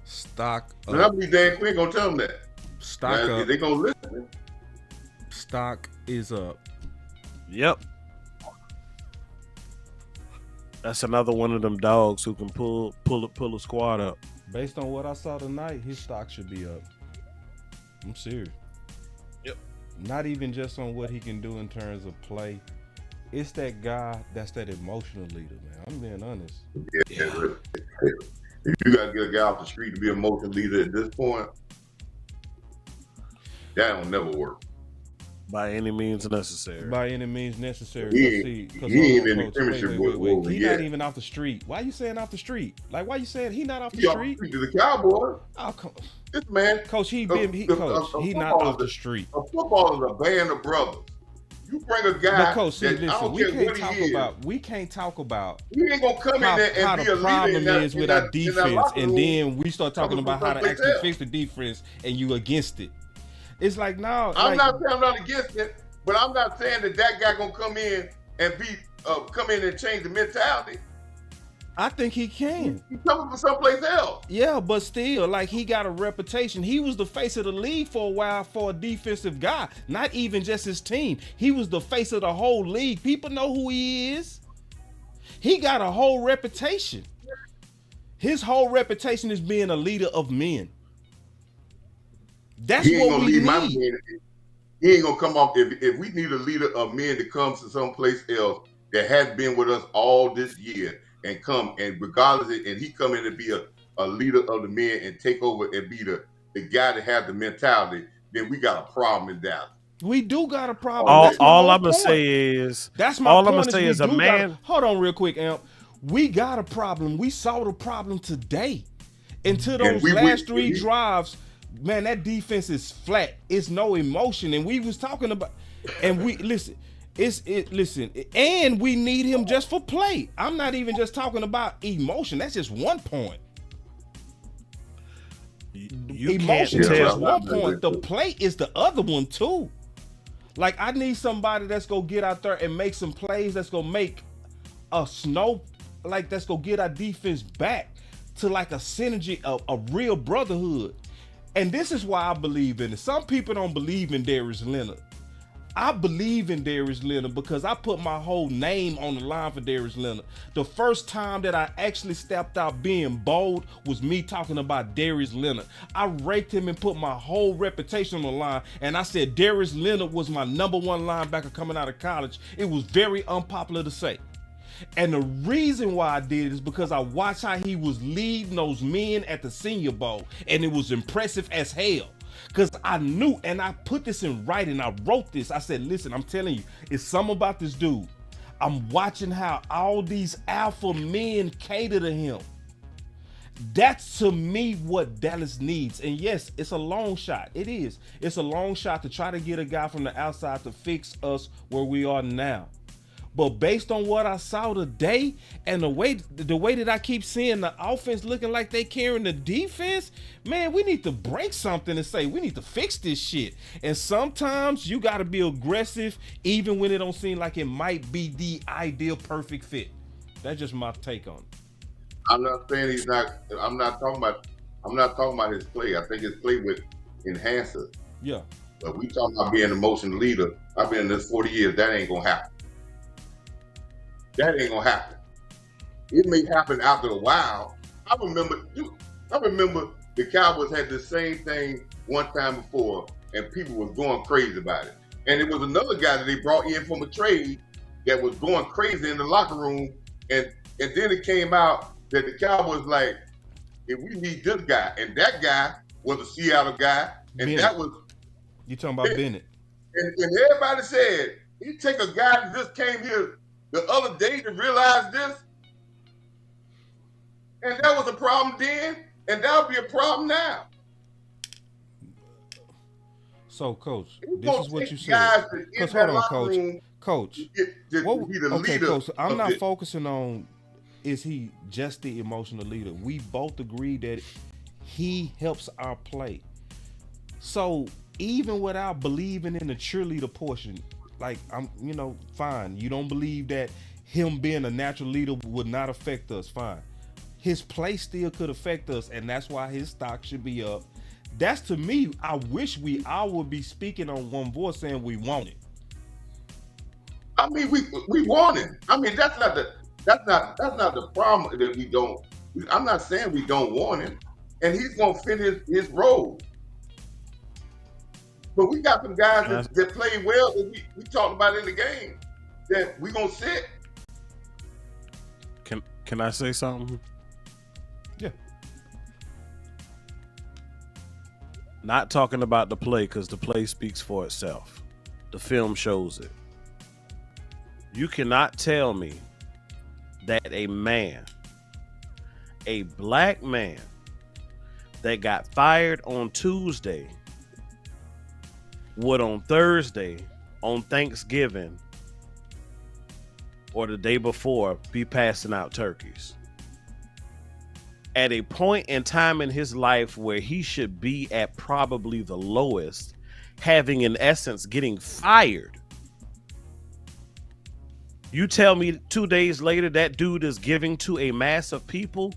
Stock up. And I believe Dan Quinn going to tell them that. Stock now, up. They're going to listen. Stock is up. Yep. That's another one of them dogs who can pull a squad up. Based on what I saw tonight, his stock should be up. I'm serious. Yep. Not even just on what he can do in terms of play. It's that guy that's that emotional leader, man. I'm being honest. Yeah. If you got to get a guy off the street to be a emotional leader at this point, that don't never work. By any means necessary. By any means necessary. He ain't in the championship. He's not even off the street. Why you saying off the street? Like, why you saying he not off the street? To the Cowboys. Oh, come on. This man, Coach, he not off the street. A football is a band of brothers. You bring a guy. But Coach, see, listen, we can't talk about. He ain't gonna come in there and be a leader. How the problem is with our defense, and then we start talking about how to actually fix the defense, and you against it. It's like, no. I'm not saying I'm not against it, but I'm not saying that guy gonna come in and come in and change the mentality. I think he can. He's coming from someplace else. Yeah, but still, like, he got a reputation. He was the face of the league for a while for a defensive guy, not even just his team. He was the face of the whole league. People know who he is. He got a whole reputation. His whole reputation is being a leader of men. That's what we need. He ain't gonna come off. If we need a leader of men to come to someplace else that has been with us all this year and come, and regardless, and he come in to be a leader of the men and take over and be the guy that has the mentality, then we got a problem in Dallas. We do got a problem. All I'm gonna say is a man. Hold on, real quick, Amp. We got a problem. We saw the problem today. Until those last 3 drives. Man, that defense is flat. It's no emotion, and we was talking about, and we listen. And we need him just for play. I'm not even just talking about emotion. That's just one point. Emotion is just one point. The play is the other one too. Like, I need somebody that's gonna get out there and make some plays. That's gonna make that's gonna get our defense back to like a synergy, a real brotherhood. And this is why I believe in it. Some people don't believe in Darius Leonard. I believe in Darius Leonard because I put my whole name on the line for Darius Leonard. The first time that I actually stepped out being bold was me talking about Darius Leonard. I raked him and put my whole reputation on the line, and I said Darius Leonard was my number 1 linebacker coming out of college. It was very unpopular to say. And the reason why I did it is because I watched how he was leading those men at the Senior Bowl, and it was impressive as hell. Because I knew, and I put this in writing, I wrote this. I said, listen, I'm telling you, it's something about this dude. I'm watching how all these alpha men cater to him. That's to me what Dallas needs. And yes, it's a long shot. It is. It's a long shot to try to get a guy from the outside to fix us where we are now. But based on what I saw today and the way that I keep seeing the offense looking like they carrying the defense, man, we need to break something and say we need to fix this shit. And sometimes you got to be aggressive even when it don't seem like it might be the ideal perfect fit. That's just my take on it. I'm not saying he's not. I'm not talking about his play. I think his play would enhance it. Yeah. But we talking about being an emotional leader. I've been in this 40 years. That ain't gonna happen. That ain't gonna happen. It may happen after a while. I remember the Cowboys had the same thing one time before, and people was going crazy about it. And it was another guy that they brought in from a trade that was going crazy in the locker room, and then it came out that the Cowboys like, if we need this guy, and that guy was a Seattle guy, and Bennett. that was You talking about Bennett? And everybody said, you take a guy that just came here the other day to realize this, and that was a problem then, and that'll be a problem now. So, Coach, It's this gonna is what take you said. guys that in Because that hold on, locker Coach. room Coach. to be the Okay, leader Coach. I'm of not this. focusing on is he just the emotional leader. We both agree that he helps our play. So even without believing in the cheerleader portion, like fine. You don't believe that him being a natural leader would not affect us, fine. His play still could affect us, and that's why his stock should be up. That's to me, I wish we all would be speaking on one voice saying we want it. I mean, we want him. I mean, that's not the problem that we don't. I'm not saying we don't want him, and he's gonna fit his role. But we got some guys that play well that we talked about in the game that we gonna sit. Can I say something? Yeah. Not talking about the play, because the play speaks for itself. The film shows it. You cannot tell me that a black man that got fired on Tuesday would on Thursday, on Thanksgiving, or the day before be passing out turkeys. At a point in time in his life where he should be at probably the lowest, having in essence getting fired. You tell me 2 days later that dude is giving to a mass of people?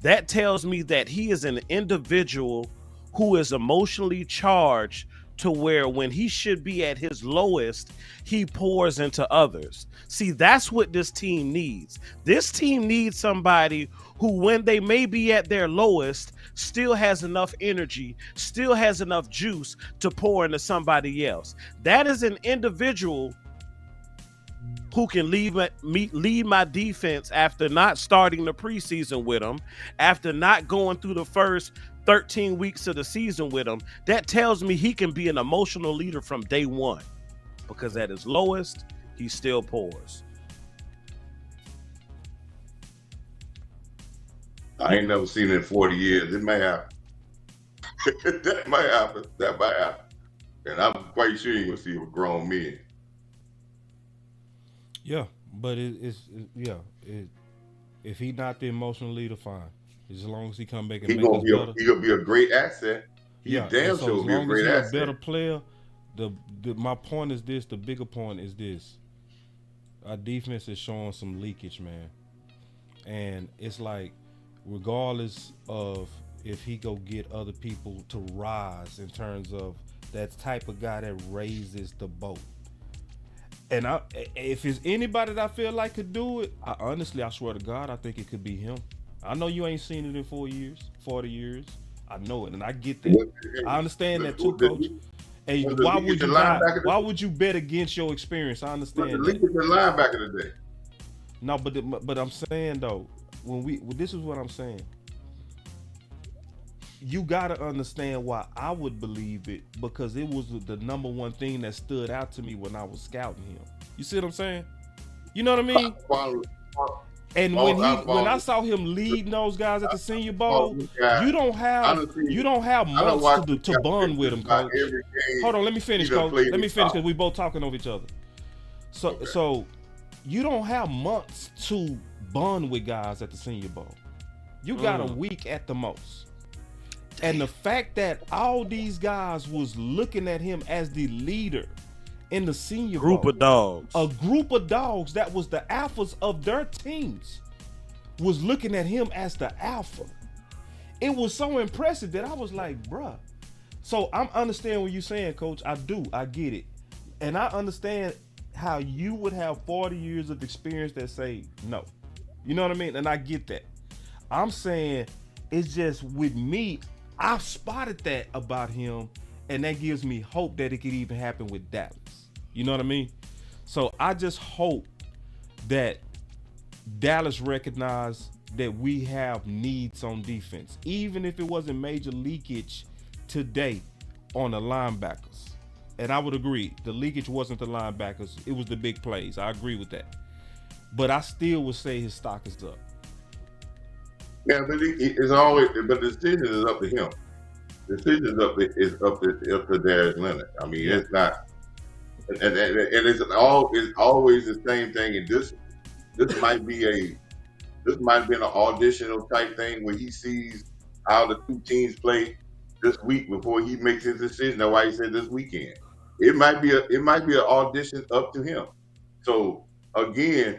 That tells me that he is an individual who is emotionally charged to where when he should be at his lowest, he pours into others. See, that's what this team needs. This team needs somebody who, when they may be at their lowest, still has enough energy, still has enough juice to pour into somebody else. That is an individual who can lead my defense after not starting the preseason with them, after not going through the first 13 weeks of the season with him. That tells me he can be an emotional leader from day one, because at his lowest, he still pours. I ain't never seen it in 40 years. It may happen. That might happen. And I'm quite sure you're gonna see a grown men. Yeah, but if he not the emotional leader, fine. As long as he come back and He make gonna us be better. He gonna be a great asset. He Yeah, damn and so sure as be a long great as he's asset. a better player, my point is this. The bigger point is this. Our defense is showing some leakage, man, and it's like, regardless of if he go get other people to rise in terms of that type of guy that raises the boat. And if it's anybody that I feel like could do it, I swear to God, I think it could be him. I know you ain't seen it in 40 years. I know it, and I get that. I understand that too, Coach. Hey, why would you bet against your experience? I understand The that. league was the linebacker today. No, but I'm saying though, this is what I'm saying. You gotta understand why I would believe it, because it was the number one thing that stood out to me when I was scouting him. You see what I'm saying? You know what I mean? And Boss, when I saw him leading those guys at the Senior Bowl, guy, you don't have months to bond with him, coach. Hold on, let me finish, coach. Let me finish because we both talking over each other. So you don't have months to bond with guys at the Senior Bowl. You got a week at the most. And the fact that all these guys was looking at him as the leader in the Senior Bowl. Group of dogs. A group of dogs that was the alphas of their teams was looking at him as the alpha. It was so impressive that I was like, bruh. So I'm understanding what you're saying, coach. I do. I get it. And I understand how you would have 40 years of experience that say no. You know what I mean? And I get that. I'm saying it's just with me, I've spotted that about him, and that gives me hope that it could even happen with Dallas. You know what I mean? So I just hope that Dallas recognize that we have needs on defense, even if it wasn't major leakage today on the linebackers. And I would agree, the leakage wasn't the linebackers, it was the big plays. I agree with that. But I still would say his stock is up. Yeah, but it's always, but the decision is up to him. The decision is up to Darius Leonard. I mean, it's not. And it's always the same thing. And this might be an auditional type thing where he sees how the two teams play this week before he makes his decision. That's why he said this weekend. It might be an audition up to him. So again,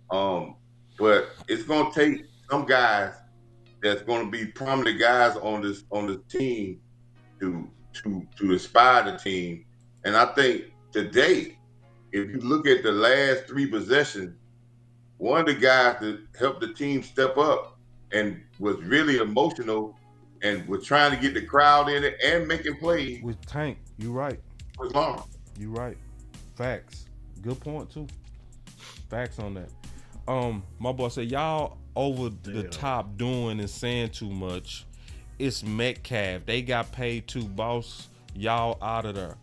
but it's gonna take some guys that's gonna be prominent guys on this team to inspire the team. And I think today, if you look at the last 3 possessions, one of the guys that helped the team step up and was really emotional and was trying to get the crowd in it and making plays. With Tank, you right. Was Lawrence. You right. Facts. Good point too. Facts on that. My boy said y'all over the top doing and saying too much. It's Metcalf. They got paid too, boss. Y'all out of there.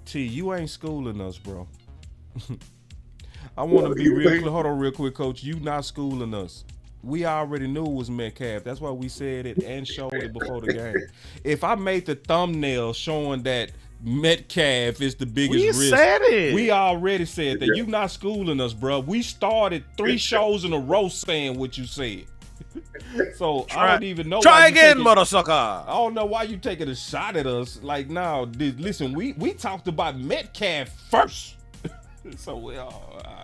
T, you ain't schooling us, bro. I want to be real clear. Hold on real quick, coach. You not schooling us. We already knew it was Metcalf. That's why we said it and showed it before the game. If I made the thumbnail showing that Metcalf is the biggest risk, said it. We already said that. You not schooling us, bro. We started 3 shows in a row saying what you said. So I don't even know. Try again, motherfucker. I don't know why you taking a shot at us. Like, now, listen, we talked about Metcalf first. So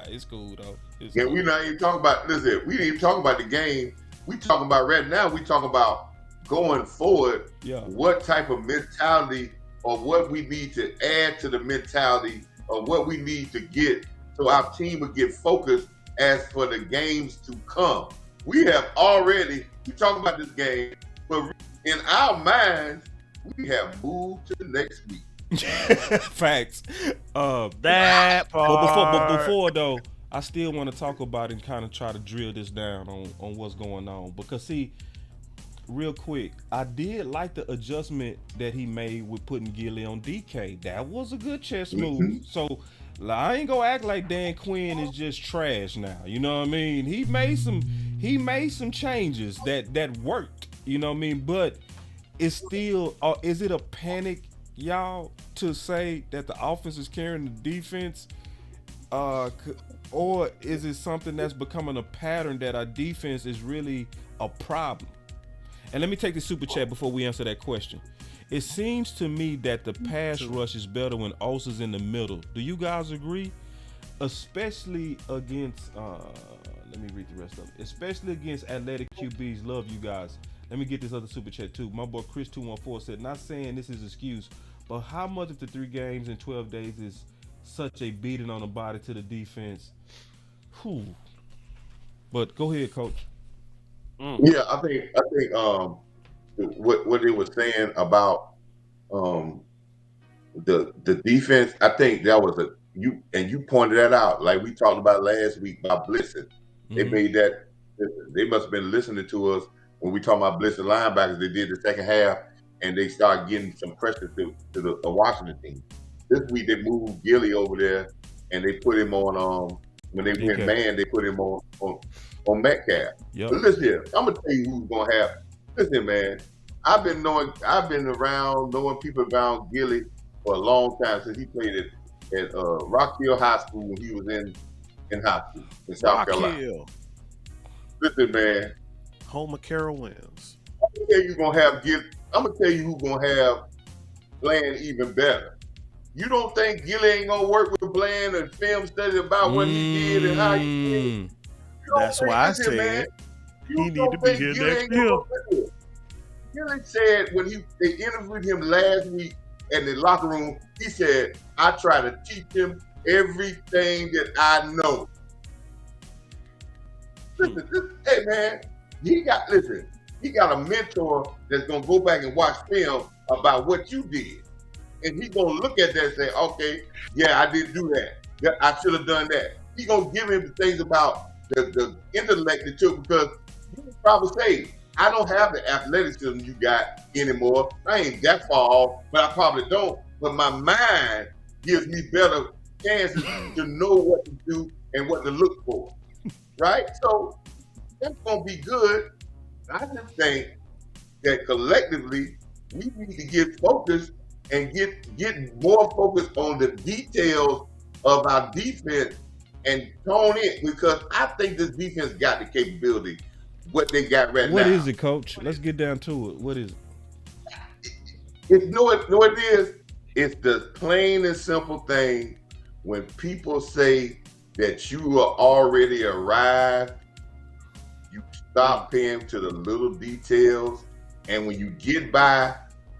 it's cool though. Yeah, we not even talking about. Listen, we didn't even talk about the game. We talking about right now. We talking about going forward. Yeah. What type of mentality or what we need to add to the mentality or what we need to get so our team will get focused as for the games to come. We have already, we talk about this game, but in our minds, we have moved to the next week. Facts. That part. But before though, I still want to talk about it and kind of try to drill this down on what's going on. Because see, real quick, I did like the adjustment that he made with putting Gilly on DK. That was a good chess move. So I ain't gonna act like Dan Quinn is just trash now. You know what I mean? He made some changes that worked. You know what I mean? But it's still, is it a panic, y'all, to say that the offense is carrying the defense? Or is it something that's becoming a pattern that our defense is really a problem? And let me take the super chat before we answer that question. It seems to me that the pass rush is better when Osa's in the middle. Do you guys agree? Especially against, let me read the rest of it. Especially against athletic QBs. Love you guys. Let me get this other super chat too. My boy Chris214 said, not saying this is an excuse, but how much of the 3 games in 12 days is such a beating on the body to the defense? Whew. But go ahead, coach. Yeah, I think what they were saying about the defense, I think that was you pointed that out, like we talked about last week about blitzing. They made that, they must have been listening to us when we talked about blitzing linebackers. They did the second half and they started getting some pressure to the Washington team. This week they moved Gilly over there and they put him on When they went Okay. man, they put him on Metcalf. Yep. But listen here, I'm gonna tell you who's gonna have. Listen, man, I've been around knowing people around Gilly for a long time since he played at Rock Hill High School when he was in high school in South Carolina. Hill, Listen, man, home of Carowinds. I'm gonna tell you who's gonna have Bland even better. You don't think Gilly ain't gonna work with Bland and film study about what he did and how he did? You don't That's think- why I listen, man, said you he need don't to be think here Gilly next ain't gonna year. work with him. Gilly said when they interviewed him last week in the locker room, he said, I try to teach him everything that I know. Listen, hey man, he got a mentor that's gonna go back and watch film about what you did. And he's gonna look at that and say, okay, yeah, I did do that. Yeah, I should have done that. He's gonna give him the things about the intellect that took, because you can probably say, I don't have the athleticism you got anymore. I ain't that far off, but I probably don't. But my mind gives me better chances to know what to do and what to look for. Right? So that's gonna be good. I just think that collectively we need to get focused and get more focused on the details of our defense and tone it, because I think this defense got the capability, what they got right now. What is it, Coach? Let's get down to it. What is it? You know what it is? It's the plain and simple thing. When people say that you are already arrived, you stop paying to the little details. And when you get by,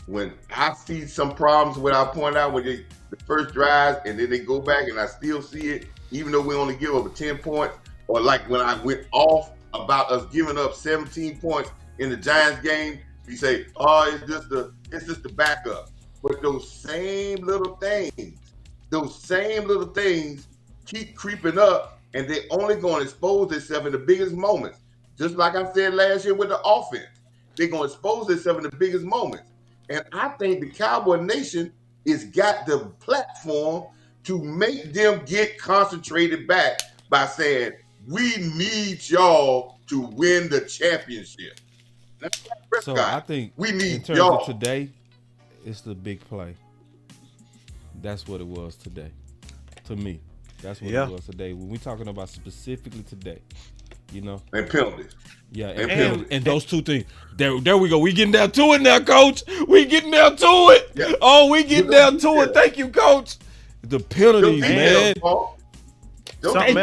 when I see some problems, what I point out when the first drives, and then they go back and I still see it, even though we only give up 10 points, or like when I went off about us giving up 17 points in the Giants game, we say, oh, it's just the backup. But those same little things keep creeping up, and they're only going to expose themselves in the biggest moments. Just like I said last year with the offense, they're going to expose themselves in the biggest moments. And I think the Cowboy Nation has got the platform to make them get concentrated back by saying, we need y'all to win the championship. So I think we need in terms y'all. of today, it's the big play. That's what it was today. To me, that's what it was today. When we talking about specifically today, you know, and penalties. Yeah, And those two things. There we go. We getting down to it now, Coach. We getting down to it. Yeah. Oh, we getting down to it. Thank you, Coach. The penalties, man. Something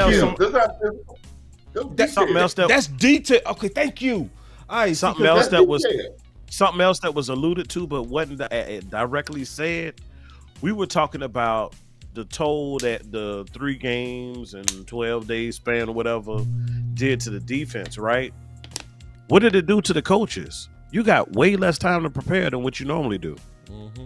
else That's detail. Okay, thank you. All right, something else that was alluded to, but wasn't directly said. We were talking about the toll that the 3 games and 12 days span or whatever did to the defense, right? What did it do to the coaches? You got way less time to prepare than what you normally do. Mm-hmm.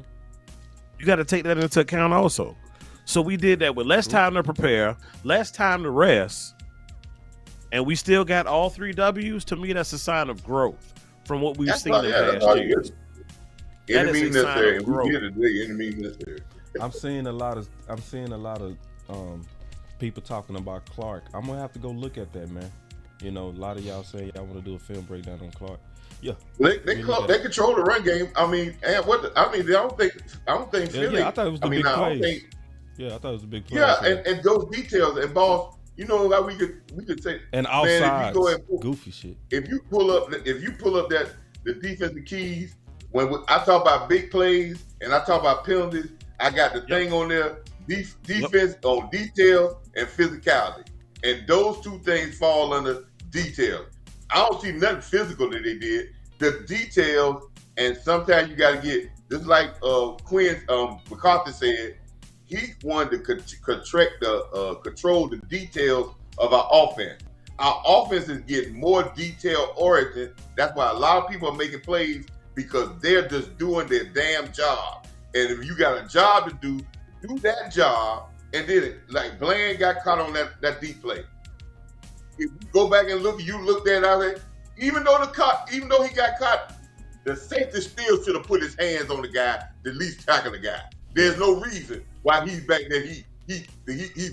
You got to take that into account also. So we did that with less time to prepare, less time to rest, and we still got all 3 W's. To me, that's a sign of growth from what we've seen in past years. Enemy necessary, and we did today. Enemy necessary. I'm seeing a lot of people talking about Clark. I'm gonna have to go look at that, man. You know, a lot of y'all say y'all want to do a film breakdown on Clark. Yeah, they control the run game. I mean, and I don't think Philly. Yeah, I thought it was the big plays. I thought it was a big play. Yeah, and those details and Boss. You know how we could say and outside goofy shit. If you pull up that the defensive keys, when I talk about big plays and I talk about penalties, I got the thing on there, defense on details and physicality. And those 2 things fall under details. I don't see nothing physical that they did. The details, and sometimes you got to get, just like Quinn McCarthy said, he wanted to control the details of our offense. Our offense is getting more detail-oriented. That's why a lot of people are making plays, because they're just doing their damn job. And if you got a job to do that job, and then like Bland got caught on that deep play. If you go back and look, you looked at it, even though he got caught, the safety still should have put his hands on the guy, the least tackle the guy. There's no reason why he's back there. He's in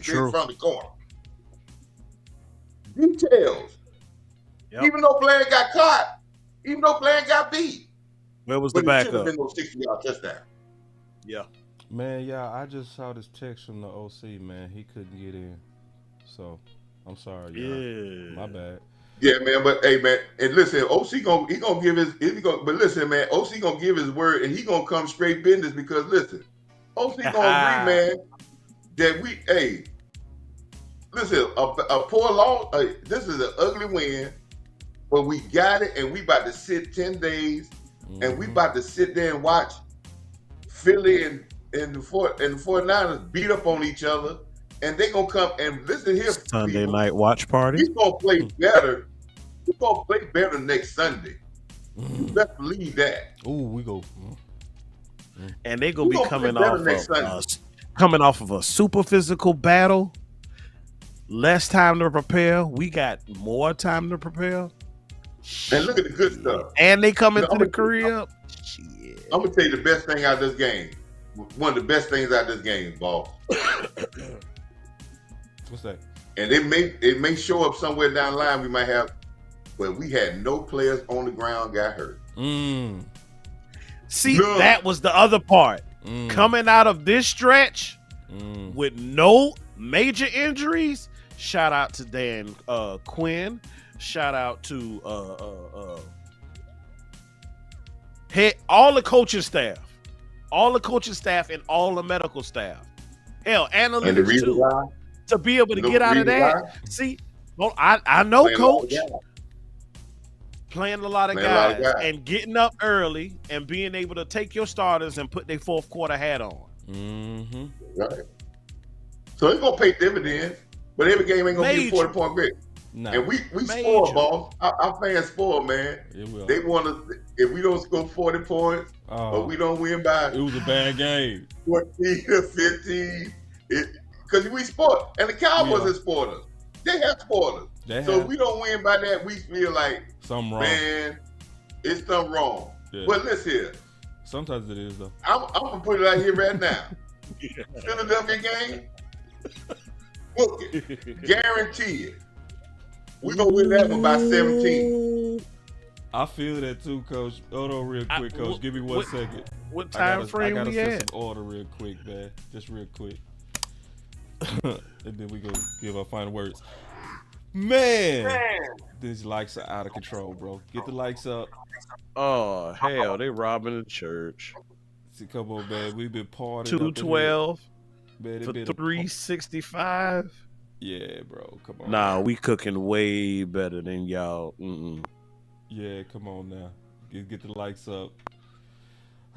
front of the corner. Details. Yep. Even though Bland got caught, even though Bland got beat. Where was But the it should have backup? been no 60-yard touchdown. Yeah. Man, yeah, I just saw this text from the OC, man. He couldn't get in. So, I'm sorry, y'all. Yeah. My bad. Yeah, man, but hey, man, and listen, OC gonna give his, but listen, man, OC gonna give his word, and he gonna come straight business because listen, OC gonna agree, man, that listen, a poor loss, this is an ugly win, but we got it, and we about to sit 10 days, and we about to sit there and watch Philly and the 49ers beat up on each other. And they gonna come and listen here. Sunday people. night watch party. He's gonna play better. He's gonna play better next Sunday. You best believe that. Ooh, we go. And they gonna be coming off of a super physical battle. Less time to prepare. We got more time to prepare. And look at the good stuff. And they come into the crib. Shit. I'm gonna tell you the best thing out of this game. One of the best things out of this game, boss. What's that? And it may show up somewhere down the line. We might have, but we had no players on the ground got hurt. See, that was the other part. Coming out of this stretch with no major injuries. Shout out to Dan Quinn. Shout out to all the coaching staff. All the coaching staff and all the medical staff. Hell, analytics too. Why? To be able to get out of that. Why? See, well, I know Coach playing a lot of guys and getting up early and being able to take your starters and put their fourth quarter hat on. Right. So it's gonna pay dividends, but every game ain't gonna be a 40-point grade. No. And we spoil, boss. Our fans spoil, man. They want to. If we don't score 40 points, or we don't win by, it was a bad game. 14 or 15. Because we spoil, and the Cowboys have spoiled us. They have spoiled us. So if we don't win by that, we feel like something wrong. Man, it's something wrong. Yeah. But listen here. Sometimes it is though. I'm gonna put it out here right now. Philadelphia game, book it, guarantee it. We're gonna win that one by 17. I feel that too, Coach. Hold on real quick, Coach. Give me one second. What time frame we at? I gotta set some order real quick, man. Just real quick. And then we go give our final words. Man. These likes are out of control, bro. Get the likes up. Oh, hell. They robbing the church. See, come on, man. We've been partying. 212 for 365. Yeah, bro. Come on. Nah, we cooking way better than y'all. Yeah, come on now. Get the likes up.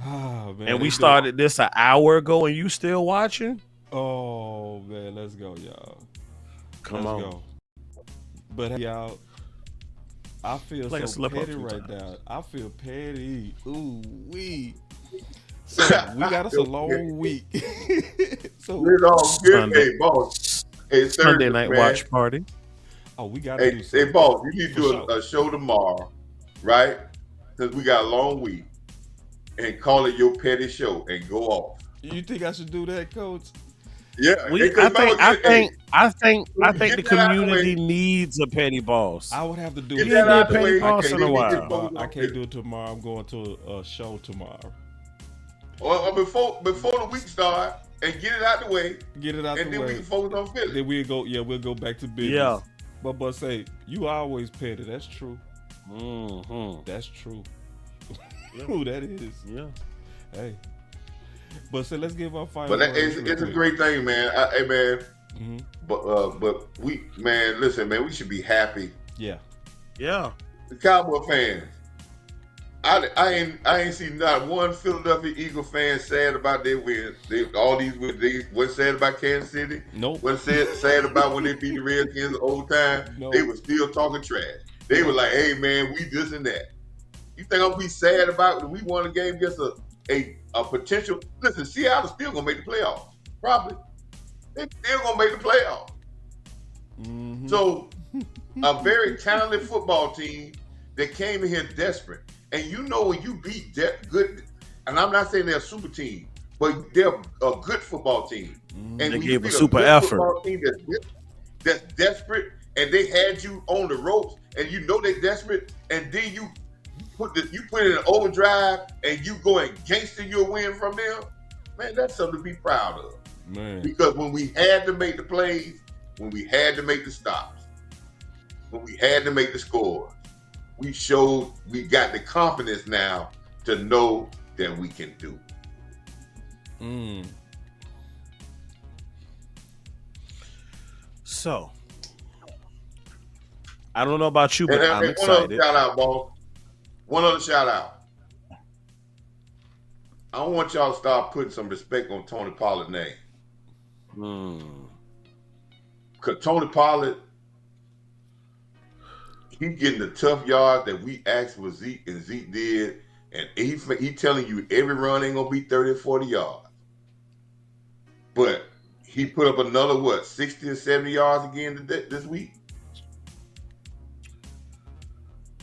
Oh, man. And we started this an hour ago and you still watching? Oh, man. Let's go, y'all. Come on. Go. But, hey, y'all, I feel so petty right now. I feel petty. Ooh, we got us a long week. So Sunday, boss. Hey, Sunday night watch party. Oh, we got to do something. Hey, boss, you need to do a show tomorrow, right? Because we got a long week. And call it your petty show and go off. You think I should do that, Coach? Yeah, I think the community needs a petty boss. I would have to do it. A petty boss in a while. I can't do it tomorrow. I'm going to a show tomorrow. Or before the week starts, and get it out the way. Get it out the way. And then we can focus on Philly. Then we'll go back to business. Yeah. But say, you always petty. That's true. Mm-hmm. That's true. Ooh, that is. Yeah. Hey. But so let's give our final. But it's a great thing, man. Hey, man. Mm-hmm. But we, man, listen, man, we should be happy. Yeah. Yeah. The Cowboy fans. I ain't seen not one Philadelphia Eagle fan sad about their wins. All these wins. They wasn't sad about Kansas City. Nope. Wasn't sad about when they beat the Redskins the old time. Nope. They were still talking trash. They were like, hey, man, we this and that. You think I'm gonna be sad about when we won a game against a potential? Listen, Seattle still gonna make the playoffs. Probably. They still gonna make the playoffs. Mm-hmm. So a very talented football team that came in here desperate. And you know when you beat good, and I'm not saying they're a super team, but they're a good football team. And they gave a super effort. Team that's desperate and they had you on the ropes, and you know they're desperate, and then you put it in an overdrive, and you go and gangster your win from them, man, that's something to be proud of. Man. Because when we had to make the plays, when we had to make the stops, when we had to make the scores, we showed we got the confidence now to know that we can do. So, I don't know about you, but I'm One excited. other shout out, boss. One other shout out. I want y'all to start putting some respect on Tony Pollard's name. Because Tony Pollard, he getting the tough yards that we asked for Zeke, and Zeke did. And he telling you every run ain't going to be 30 or 40 yards. But he put up another, 60 or 70 yards again this week?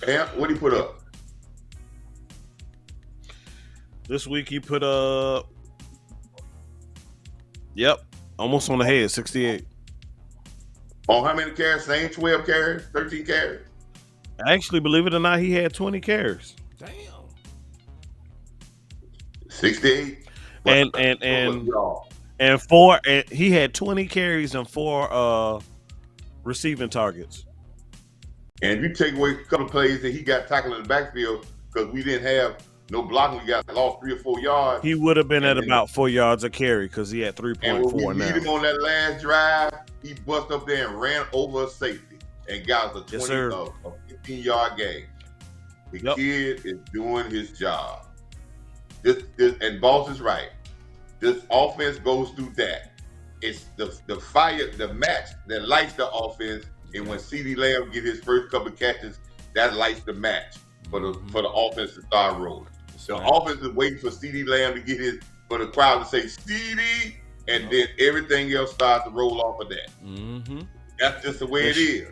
And what did he put up? This week he put up, almost on the head, 68. On how many carries? Same 12 carries? 13 carries? Actually, believe it or not, he had 20 carries. Damn. 68. And four. And he had 20 carries and 4 receiving targets. And if you take away a couple of plays that he got tackled in the backfield because we didn't have no blocking, we got lost 3 or 4 yards. He would have been at about 4 yards a carry because he had 3.4 and when we now. need him on that last drive, he bust up there and ran over a safety and got us a 15-yard gain. The kid is doing his job. This and Boss is right. This offense goes through that. It's the fire, the match that lights the offense. And when CeeDee Lamb get his first couple of catches, that lights the match for the offense to start rolling. The offense is waiting for CeeDee Lamb to for the crowd to say CeeDee, and then everything else starts to roll off of that. That's just the way it is.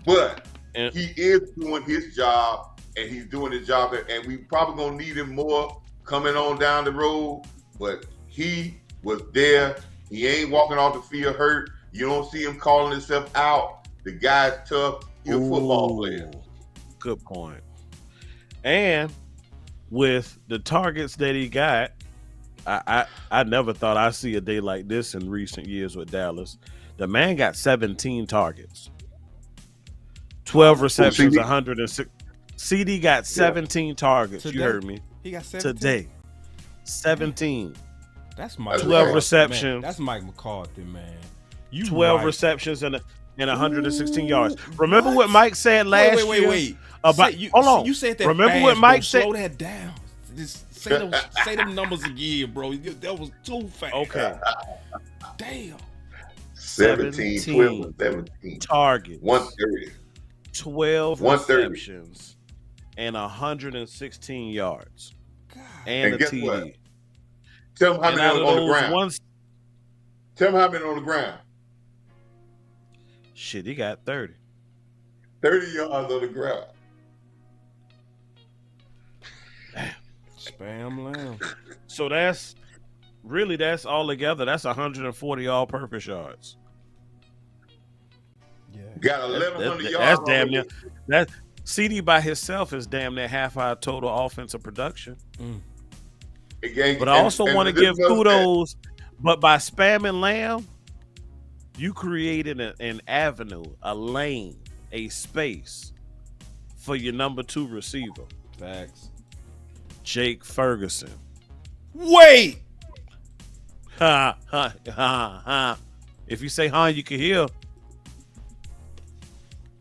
But he is doing his job, and he's doing his job, and we probably gonna need him more coming on down the road. But he was there. He ain't walking off the field hurt. You don't see him calling himself out. The guy's tough. He's a football player. Good point. And with the targets that he got, I never thought I'd see a day like this in recent years with Dallas. The man got 17 targets, 12 receptions, 106. CeeDee got 17 targets. Today? You heard me. He got 17? Today. 17. That's Mike. 12 receptions. Man, that's Mike McCarthy, man. 12 receptions and 116 yards. Remember what Mike said last year? Wait. About hold on. You said that. Remember fast, what Mike bro. said? Slow that down. Just say them numbers again, bro. That was too fast. Okay. Damn. 17, 12, 17 targets, 130, 12 receptions, and 116 yards, and a TD. What? Tell him how many on the ground. Tell him how many on the ground. Shit, he got 30. 30 yards on the ground. Spam Lamb. So that's all together. That's 140 all-purpose yards. Yeah. Got 1,100 yards. That's damn near. That CeeDee by himself is damn near half our total offensive production. But I also want to give kudos. But by spamming Lamb, you created an avenue, a lane, a space for your number 2 receiver. Facts. Jake Ferguson. Wait. If you say you can hear.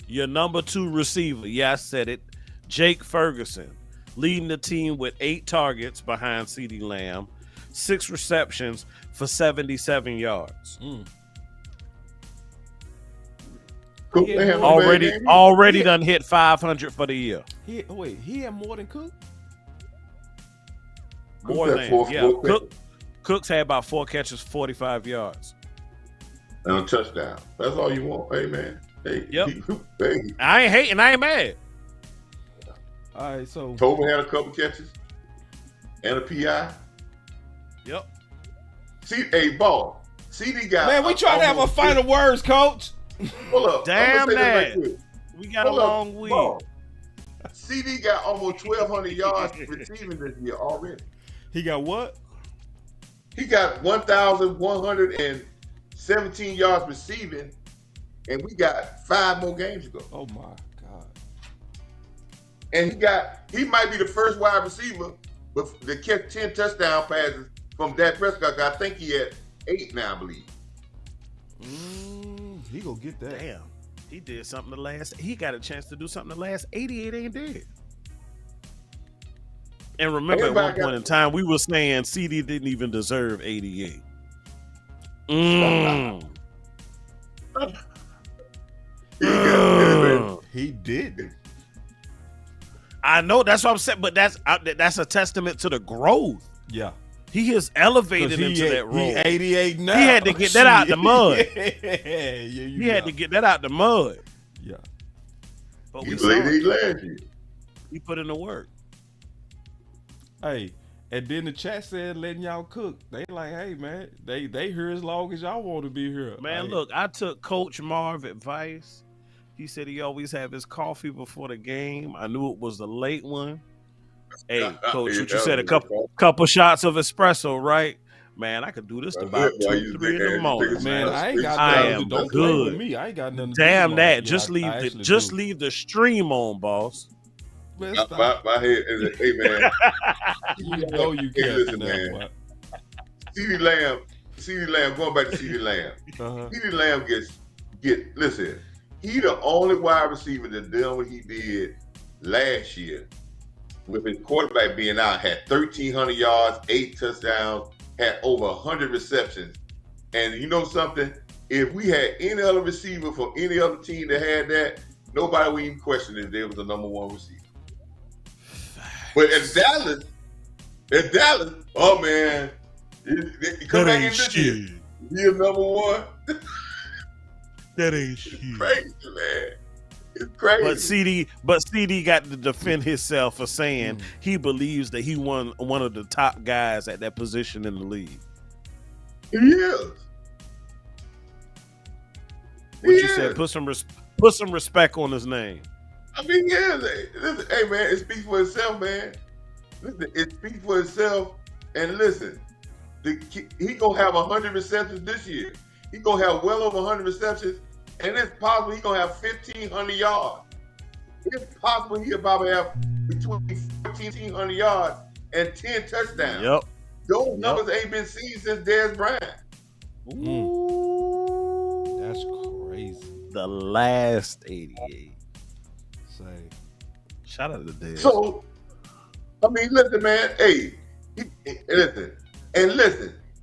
Your number 2 receiver. Yeah, I said it. Jake Ferguson. Leading the team with 8 targets behind CeeDee Lamb. 6 receptions for 77 yards. Already done hit 500 for the year. He had more than Cook? More than, yeah. Cooks had about 4 catches, 45 yards. And a touchdown. That's all you want. Hey, man. Hey, yep. Hey. I ain't hating. I ain't mad. All right, so Tobin had a couple catches and a PI. Yep. Ball. CeeDee got. Man, we trying to have a final words, coach. Hold up. Damn I'm gonna say that. this right quick. We got a long week. CD got almost 1,200 yards receiving this year already. He got what? He got 1,117 yards receiving, and we got 5 more games to go. Oh my God. And he might be the first wide receiver to catch 10 touchdown passes from Dak Prescott. I think he had 8 now, I believe. He gonna get that. Damn. He did something he got a chance to do something the last 88 ain't dead. And remember, at one point in time, we were saying CD didn't even deserve 88. He didn't. I know, that's what I'm saying, but that's a testament to the growth. Yeah. He is elevated into that role. He 88 now. He had to get that out the mud. He had to get that out the mud. Yeah. But He played it last year. He put in the work. Hey, and then the chat said letting y'all cook. They like, hey man, they here as long as y'all want to be here. Man, look, I took Coach Marv advice. He said he always have his coffee before the game. I knew it was a late one. Hey, Coach, what you said, a couple shots of espresso, right? Man, I could do this to about 2, 3 in the morning. Man, I ain't got nothing. Don't play with me. I ain't got nothing. Damn that! Just leave the stream on, boss. My head is hey man. You know you can't. Listen, man. CeeDee Lamb. Going back to CeeDee Lamb. CeeDee Lamb get. Listen, he the only wide receiver that done what he did last year. With his quarterback being out, had 1,300 yards, 8 touchdowns, had over 100 receptions. And you know something? If we had any other receiver from any other team that had that, nobody would even question if they was the number 1 receiver. But at Dallas, oh man, he come back in this year. He is number 1. That ain't shit. It's crazy, man. It's crazy. But CD got to defend himself for saying he believes that he won one of the top guys at that position in the league. He is. What you said? Put some respect on his name. I mean, yeah. Listen, hey man, it speaks for itself, man. Listen, it speaks for itself. And listen, he gonna have 100 receptions this year. He gonna have well over 100 receptions. And it's possible he's going to have 1,500 yards. It's possible he'll probably have between 1,400 yards and 10 touchdowns. Yep. Those numbers ain't been seen since Darius Bryant. Ooh. That's crazy. The last 88. Say. Shout out to Darius. So, I mean, listen, man. Hey, listen.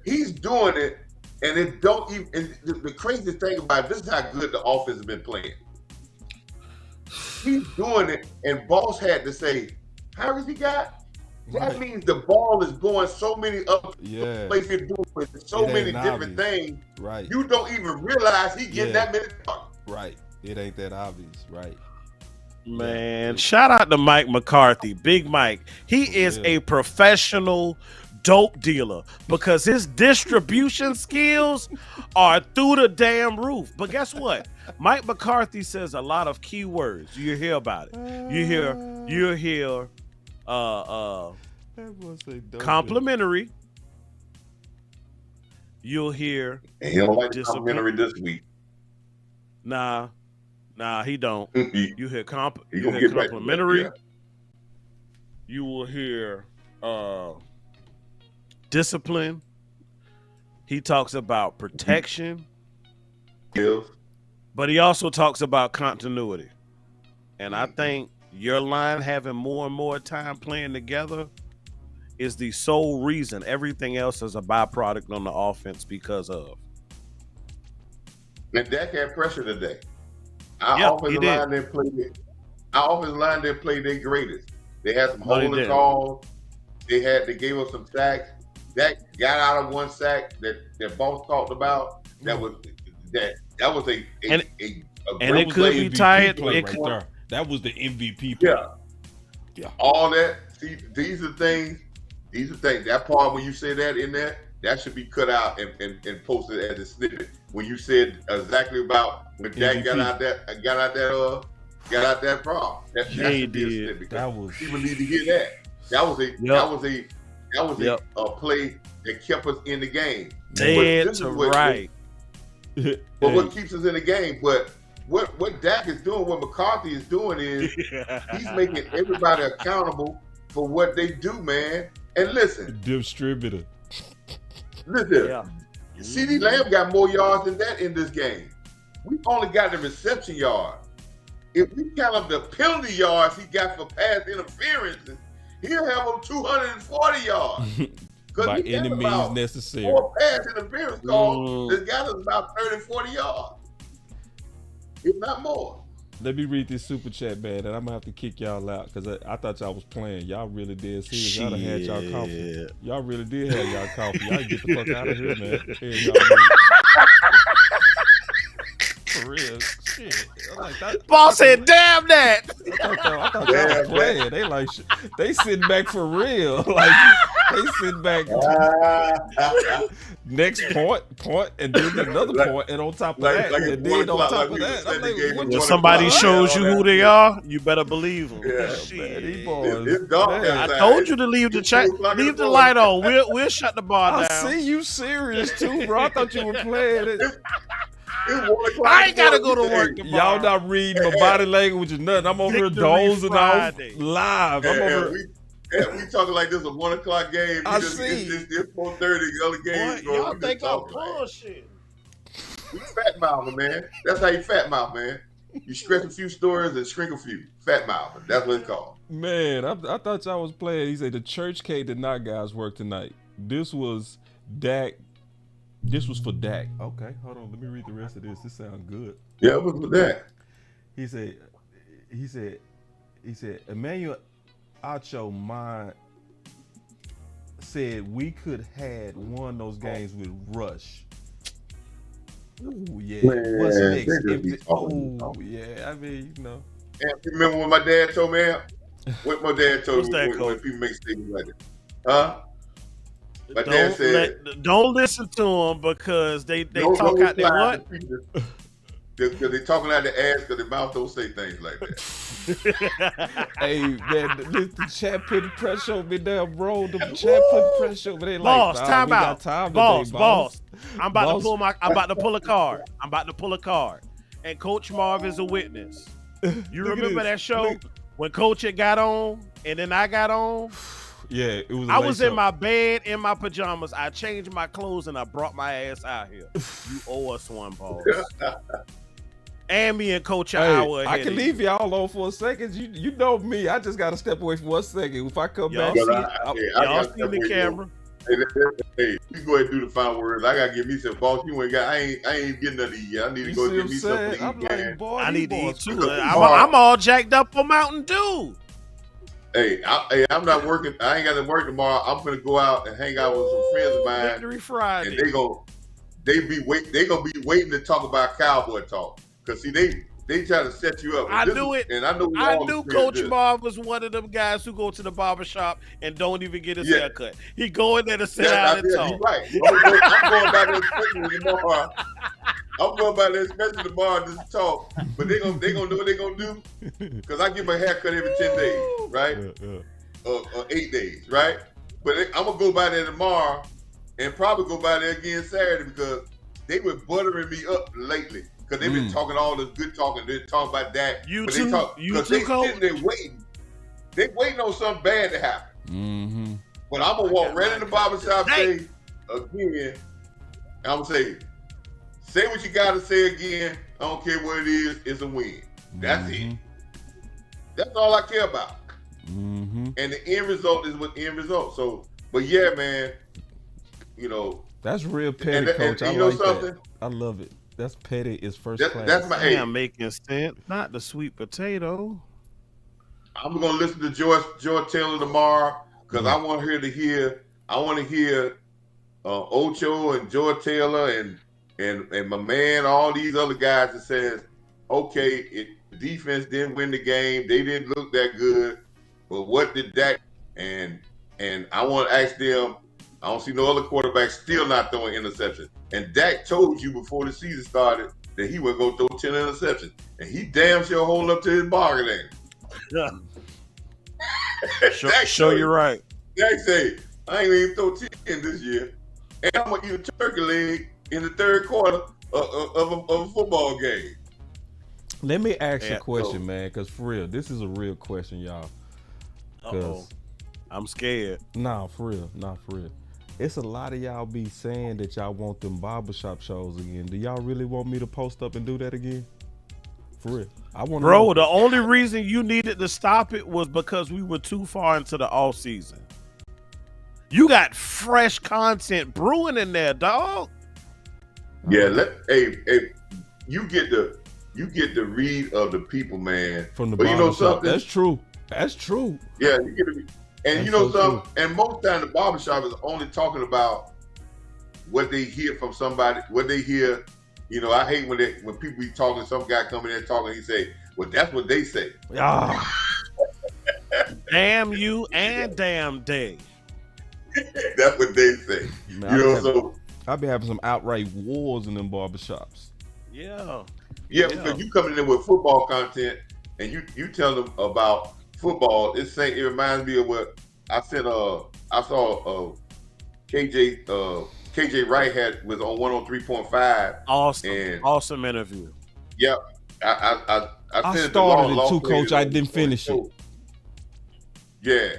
He's doing it. And it don't even. And the craziest thing about it, this is how good the offense has been playing. He's doing it, and Boss had to say, "How has he got?" That means the ball is going so many other places, doing so many different things. Right. You don't even realize he getting that many targets. Right. It ain't that obvious. Right. Man, shout out to Mike McCarthy, Big Mike. He is a professional dope dealer because his distribution skills are through the damn roof. But guess what? Mike McCarthy says a lot of key words. You hear about it. You hear complimentary. You'll hear and he don't like complimentary this week. Nah, he don't. You hear complimentary. You will hear discipline. He talks about protection. But he also talks about continuity. And I think your line having more and more time playing together is the sole reason. Everything else is a byproduct on the offense because of. And Dak had pressure today. Our offensive line didn't play their greatest. They had some holding calls. They gave us some sacks. Dak got out of one sack that Boss talked about. That was a and it could be tied. That was the MVP play. Yeah. All that. See, these are things. That part when you say that in there, that should be cut out and posted as a snippet when you said exactly about when Dak MVP. got out that problem. That Yeah, he should be a did. snip because That was people need to hear that. That was a play that kept us in the game. Dead to right. But what keeps us in the game? But what Dak is doing, what McCarthy is doing is he's making everybody accountable for what they do, man. And listen, distributor. Listen, CeeDee Lamb got more yards than that in this game. We only got the reception yards. If we count up the penalty yards he got for pass interferences, he'll have him 240 yards. By any means necessary. 4 pass interference calls that's got us about 30, 40 yards. If not more. Let me read this super chat, man, and I'm gonna have to kick y'all out because I thought y'all was playing. Y'all really did serious. Y'all done had y'all coffee. Y'all really did have y'all coffee. Y'all get the fuck out of here, man. Here, for real. Shit. Boss said, damn that. I thought y'all was playing. They like, they sitting back for real. Like, they sitting back. Next point, and then another point, and on top of that, and then on top of that, I'm like, when somebody shows you who they are, you better believe them. Yeah. Man, these boys, It's dark I outside. told you to leave the chat, leave the light on. We'll shut the bar I down. see you serious too, bro. I thought you were playing it. I ain't gotta go to work tomorrow. Y'all not reading my body language or nothing. I'm over here dozing off live. I'm over. We talking like this a 1 o'clock game. I see. It's 4:30. The other games. Y'all think I'm bullshit? We fat mouthing, man. That's how you fat mouth, man. You stretch a few stories and shrink a few. Fat mouthing. That's what it's called. Man, I thought y'all was playing. He said the church K did not guys work tonight. This was Dak. This was for Dak. Okay, hold on. Let me read the rest of this. This sounds good. Yeah, it was with that. He said, Emmanuel Acho mind said we could had won those games with Rush. Ooh, yeah. Man, what's next? Yeah, I mean, you know. And remember what my dad told me? What my dad told me when people make statements like that? Huh? My dad said, don't listen to them because they talk out their what? Because they talking out their ass because their mouth don't say things like that. Hey, man, the chat put pressure on me now, bro. The chat put pressure on me. They Boss, like, time out. Boss. I'm about to pull a card. And Coach Marv is a witness. You remember that show when Coach had got on and then I got on? Yeah, it was. I was in my bed in my pajamas. I changed my clothes and I brought my ass out here. You owe us one, boss. And me and Coach an hour ahead. I can leave y'all on for a second. You know me. I just got to step away for 1 second. If I come back, y'all see the camera. Hey, you go ahead and do the final words. I gotta give me some, boss. You ain't got. I ain't getting nothing to eat. I need to go get me something to eat. I'm like, boy, I need to eat too. I'm all jacked up for Mountain Dew. Hey, I'm not working. I ain't got to work tomorrow. I'm gonna go out and hang out with some friends of mine. Victory Friday. And they gonna be waiting to talk about Cowboy talk. Cause see, they try to set you up. I knew it. And I knew Coach Marv was one of them guys who go to the barbershop and don't even get his haircut. He go in there to sit down and talk. You're right. I'm going back there especially tomorrow. I'm going back there especially tomorrow just to talk. But they gonna do what they gonna do. Cause I get my haircut every 10 days, right? Or 8 days, right? But I'm gonna go by there tomorrow and probably go by there again Saturday because they were buttering me up lately. Because they've been talking all this good talking. They're talking about that. Because they sitting there waiting. They waiting on something bad to happen. Mm-hmm. But I'm going to walk right in the barbershop and say again, I'm going to say what you got to say again. I don't care what it is. It's a win. That's it. That's all I care about. Mm-hmm. And the end result is what end result. So, but yeah, man, you know. That's real petty, Coach. I like that. I love it. That's petty is first class. That's my aim. I'm making sense. Not the sweet potato. I'm gonna listen to George Taylor tomorrow because I want her to hear. I want to hear Ocho and George Taylor and my man, all these other guys that says, okay, the defense didn't win the game. They didn't look that good, but what did Dak and I want to ask them, I don't see no other quarterback still not throwing interceptions. And Dak told you before the season started that he would go throw 10 interceptions. And he damn sure hold up to his bargain. Sure, you're right. Dak say, I ain't even throw 10 this year. And I'm going to eat a turkey leg in the third quarter of a football game. Let me ask you a question, man, because for real, this is a real question, y'all. Uh-oh. I'm scared. Nah, for real. It's a lot of y'all be saying that y'all want them barbershop shows again. Do y'all really want me to post up and do that again? For real. I want. Bro, the only reason you needed to stop it was because we were too far into the off season. You got fresh content brewing in there, dog. Yeah, you get the read of the people, man. From the but you know barbershop. something? That's true. Yeah, you get to, and you know something. And most time the barbershop is only talking about what they hear from somebody, what they hear. You know, I hate when people be talking. Some guy come in there talking. He say, "Well, that's what they say." Ah. Damn you and damn they. That's what they say. Man, I'll be having some outright wars in them barbershops. Yeah. Because you coming in with football content and you tell them about football. It reminds me of what I said. I saw KJ Wright was on 103.5. Awesome interview. Yep. I started it too, Coach. I didn't finish it. Yeah.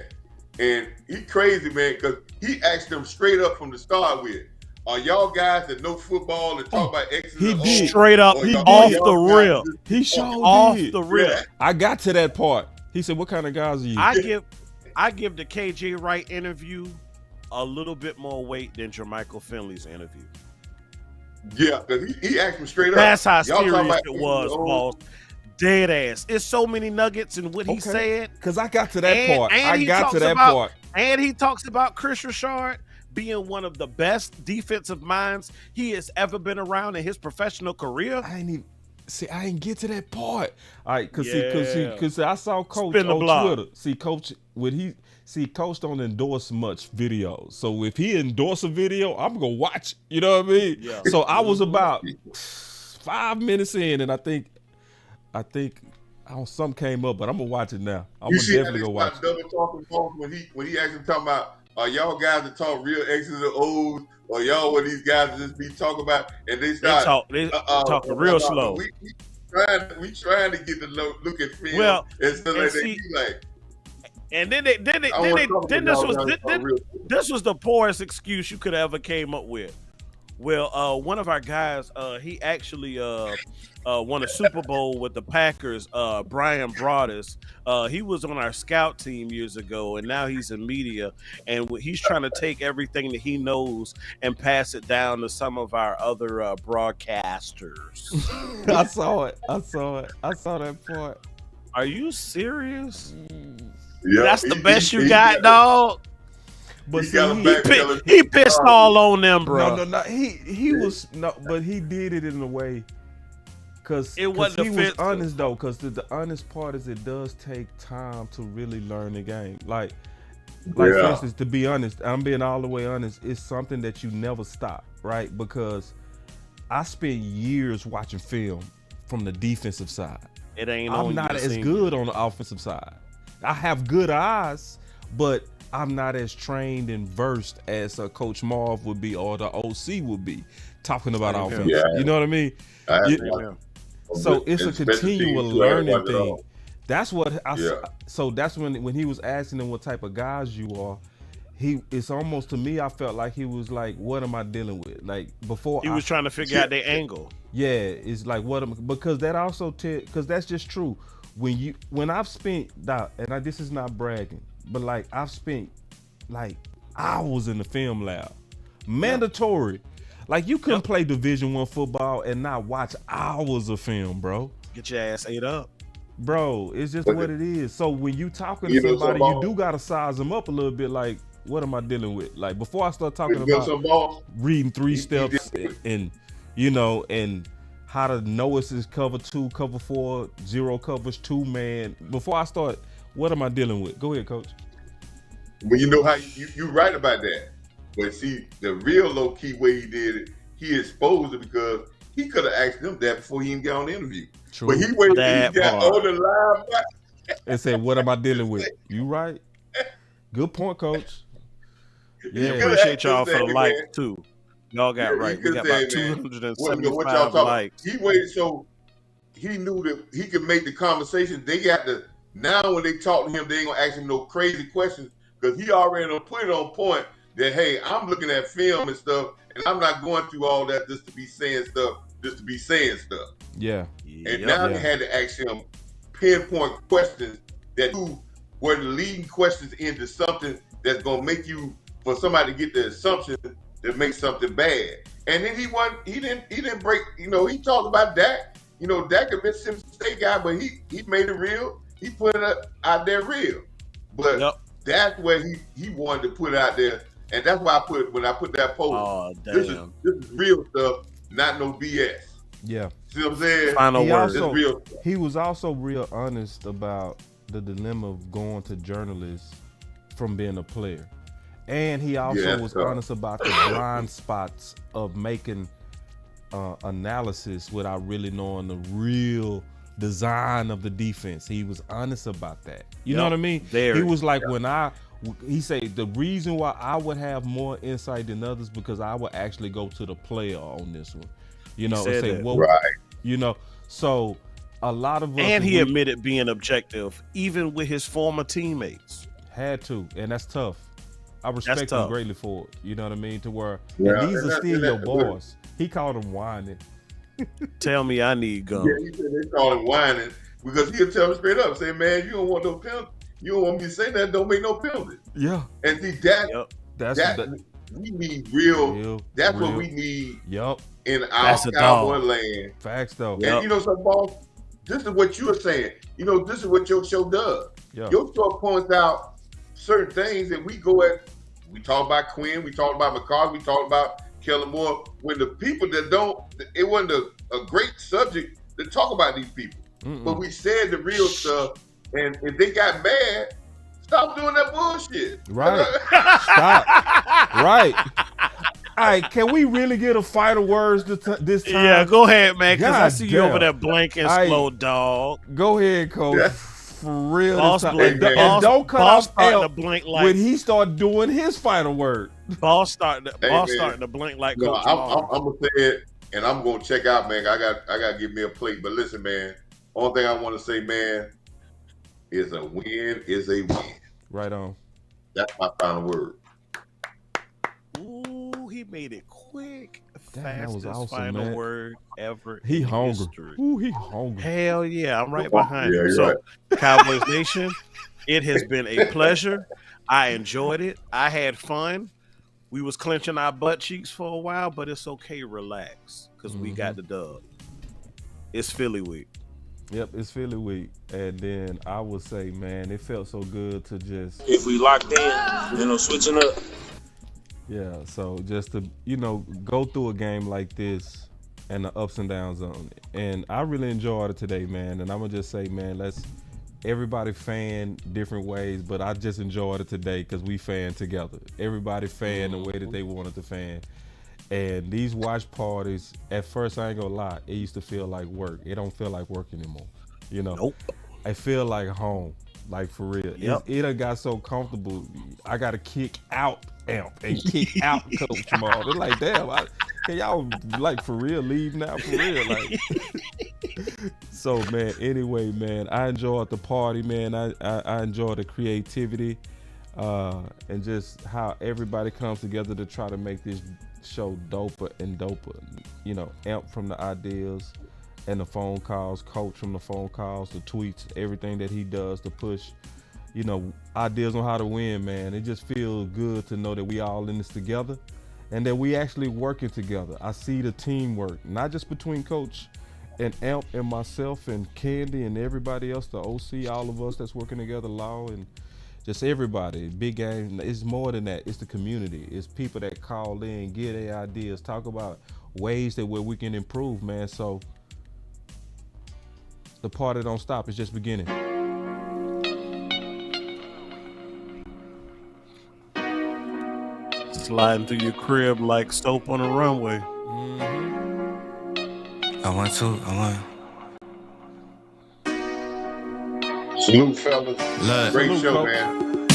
And he crazy, man, because he asked them straight up from the start with, are y'all guys that know football and talk about X's and O's? He straight up off the rip. He showed off the rip. Yeah. I got to that part. He said, what kind of guys are you? I give the KJ Wright interview a little bit more weight than Jermichael Finley's interview. Yeah, because he asked him straight up. That's how y'all serious it was, boss. Dead ass. It's so many nuggets in what he said. Because I got to that part. I got to that part. And he talks about Chris Richard being one of the best defensive minds he has ever been around in his professional career. I ain't get to that part. All right, because I saw Coach on Twitter. See, Coach, Coach don't endorse much videos. So if he endorse a video, I'm gonna watch it. You know what I mean? Yeah. So I was about 5 minutes in, and I think something came up, but I'm gonna watch it now. I'm gonna definitely go watch it. Double talking when he actually talking about, are y'all guys that talk real X's and O's, or y'all what these guys just be talking about, and they start talking real slow. We trying to get the look at film, and so like they be like. And then this was the poorest excuse you could ever came up with. Well, one of our guys, he actually won a Super Bowl with the Packers, Brian Broaddus. He was on our scout team years ago, and now he's in media. And he's trying to take everything that he knows and pass it down to some of our other broadcasters. I saw it. I saw that part. Are you serious? Yeah, that's the best you got, dog. But he pissed all on them, bro. No. He was but he did it in a way because he was honest though. Because the honest part is it does take time to really learn the game. Like for instance, to be honest, I'm being all the way honest. It's something that you never stop, right? Because I spent years watching film from the defensive side. I'm not as good on the offensive side. I have good eyes, but I'm not as trained and versed as Coach Marv would be or the OC would be talking about offense. Yeah. You know what I mean? So it's a continual learning thing. That's what so that's when he was asking them what type of guys you are. It's almost, to me, I felt like he was like, what am I dealing with? Like before he was trying to figure out their angle. Yeah, it's like because that also because that's just true. When I've spent this is not bragging, but like I've spent like hours in the film lab, mandatory. Like you couldn't play Division I football and not watch hours of film, bro. Get your ass ate up, bro. It's just what it is. So when you talking to somebody, you do gotta size them up a little bit. Like, what am I dealing with? Like before I start talking about reading 3 steps and and how to know it's cover 2, cover 4, 0 coverage 2 man. Before I start, what am I dealing with? Go ahead, Coach. Well, you know how you right about that. But see, the real low key way he did it, he exposed it because he could have asked them that before he even got on the interview. True. But he waited till he That got part. on the line. And said, "What am I dealing with?" You right? Good point, coach. Yeah, Appreciate y'all for the man. likes too. Y'all got right. We got about 275 likes. He waited so he knew that he could make the conversation. They got to now when they talk to him, they ain't gonna ask him no crazy questions because he already done put it on point that hey, I'm looking at film and stuff, and I'm not going through all that just to be saying stuff, Yeah. And now they had to ask him pinpoint questions that were the leading questions into something that's gonna make you for somebody to get the assumption that makes something bad. And then he didn't break, he talked about Dak. Dak a Mississippi State guy, but he made it real. He put it out there real. But that's where he wanted to put it out there. And that's why when I put that post, this is real stuff, not no BS. Yeah. See what I'm saying? Final word. Real. He was also real honest about the dilemma of going to journalists from being a player. And he also was honest about the blind spots of making analysis without really knowing the real design of the defense. He was honest about that. You know what I mean? He was like, he said the reason why I would have more insight than others because I would actually go to the player on this one. And say, well, right. So a lot of us. And he admitted being objective, even with his former teammates. Had to, and that's tough. I respect him greatly for it. You know what I mean? To where these are still your boss. He called him whining. Tell me I need gum. Yeah, he said they call him whining because he'll tell him straight up, say, man, you don't want no penalty. You don't want me to say that, don't make no penalty. Yeah. And see, we need real. That's what we need in our Cowboy land. Facts, though. And some boss, this is what you're saying. This is what your show does. Your show points out certain things that we go at. We talk about Quinn, we talk about McCarthy, we talk about Kellen Moore. When the people that don't, it wasn't a great subject to talk about these people. But we said the real stuff, and if they got mad, stop doing that bullshit. Right. Stop. Right. All right, can we really get a final words this time? Yeah, go ahead, man, because I see you over there blinking slow, dog. Go ahead, coach. Yeah. For real. Boss and don't cut off to blink like when he start doing his final word. Boss starting to blink like Coach. I'm gonna say it, and I'm gonna check out, man. I got to give me a plate. But listen, man. Only thing I want to say, man, is a win is a win. Right on. That's my final word. Ooh, he made it quick. Fastest awesome, final word ever. He hungry. History. Ooh, he hungry. Hell yeah, I'm right behind you. So, Cowboys Nation, it has been a pleasure. I enjoyed it. I had fun. We was clenching our butt cheeks for a while, but it's okay. Relax, because we got the dub. It's Philly week. Yep, it's Philly week. And then I would say, man, it felt so good to just... If we locked in, switching up. Yeah, so just to, go through a game like this and the ups and downs on it. And I really enjoyed it today, man. And I'm going to just say, man, everybody fan different ways, but I just enjoyed it today because we fan together. Everybody fan the way that they wanted to fan. And these watch parties, at first, I ain't gonna lie, it used to feel like work. It don't feel like work anymore. Nope. I feel like home, like for real. Yep. It done got so comfortable. I got to kick out Amp and kick out Coach Jamal. They're like, damn, can y'all like for real leave now? For real, like. So man, anyway, man, I enjoyed the party, man. I enjoyed the creativity, and just how everybody comes together to try to make this show doper and doper. Amp from the ideas and the phone calls, Coach from the phone calls, the tweets, everything that he does to push, ideas on how to win, man. It just feels good to know that we all in this together and that we actually working together. I see the teamwork, not just between Coach and Amp and myself and Candy and everybody else, the OC, all of us that's working together, Law and just everybody. Big game. It's more than that. It's the community. It's people that call in, give their ideas, talk about ways that where we can improve, man. So the party don't stop. It's just beginning. sliding through your crib like soap on a runway. I want to. Salute, fellas. Look. Great Salute, show, Coach. man.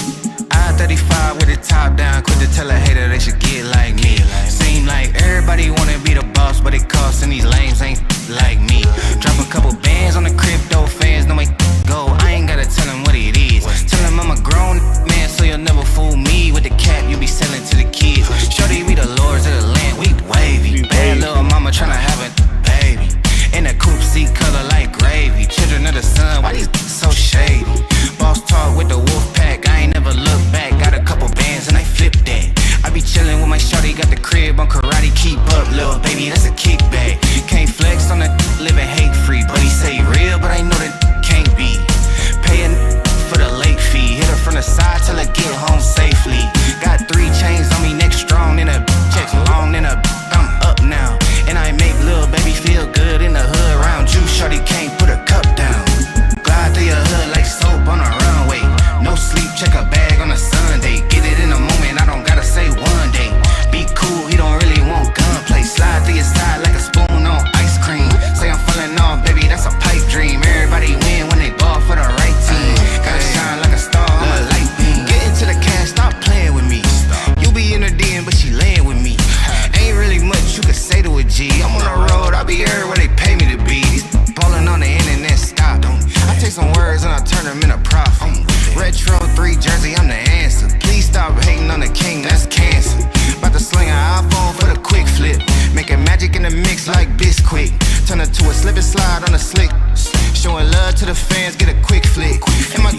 I-35 with the top down, quick to tell a hater they should get like me. Seem like everybody wanna be the boss, but it costs and these lames ain't like me. Drop a couple bands on the crypto fans, no make go. I ain't gotta tell them what it is. Tell them I'm a grown man, so you'll never fool me with the cap you be selling to the kids. Shorty, we the lords of the land, we wavy. Bad little mama tryna have a baby. In a coupe seat color like gravy. Children of the sun, why these so shady? Boss talk with the wolf pack, I ain't never look back. Got a couple bands and I flip that. I be chillin' with my shorty, got the crib on karate. Keep up, little baby, that's a kickback. Can't flex on the living hate free, but he say real, but I know that can't be. Payin' for the late fee, hit her from the side till I get home safely. Got 3 chains on me, neck strong, then a checks long, then a I'm up now. And I make little baby feel good in the hood around you. Shorty can't put her cup down. Glide through your hood like soap on a runway. No sleep, check a bag on a Sunday. Get it in a moment, I don't gotta say one day. Be cool, he don't really want gunplay. Slide through your side like a spoon on ice cream. Say I'm falling off, baby, that's a pipe dream. Everybody win when they ball for the right team. Gotta shine like a star, I'm a light beam. Get into the cash, stop playing with me. You be in the DM, but she laying with me. Ain't really much you could say to a G. I'm on the road, I'll be everywhere they pay me to be. These ballin' on the internet, stop. I take some words and I turn them into profit. Retro 3 jersey, I'm the answer. Please stop hating on the king, that's cancer. About to sling an iPhone for the quick flip. Making magic in the mix like Bisquick. Turn it to a slip and slide on the slick. Showing love to the fans, get a quick flick. And my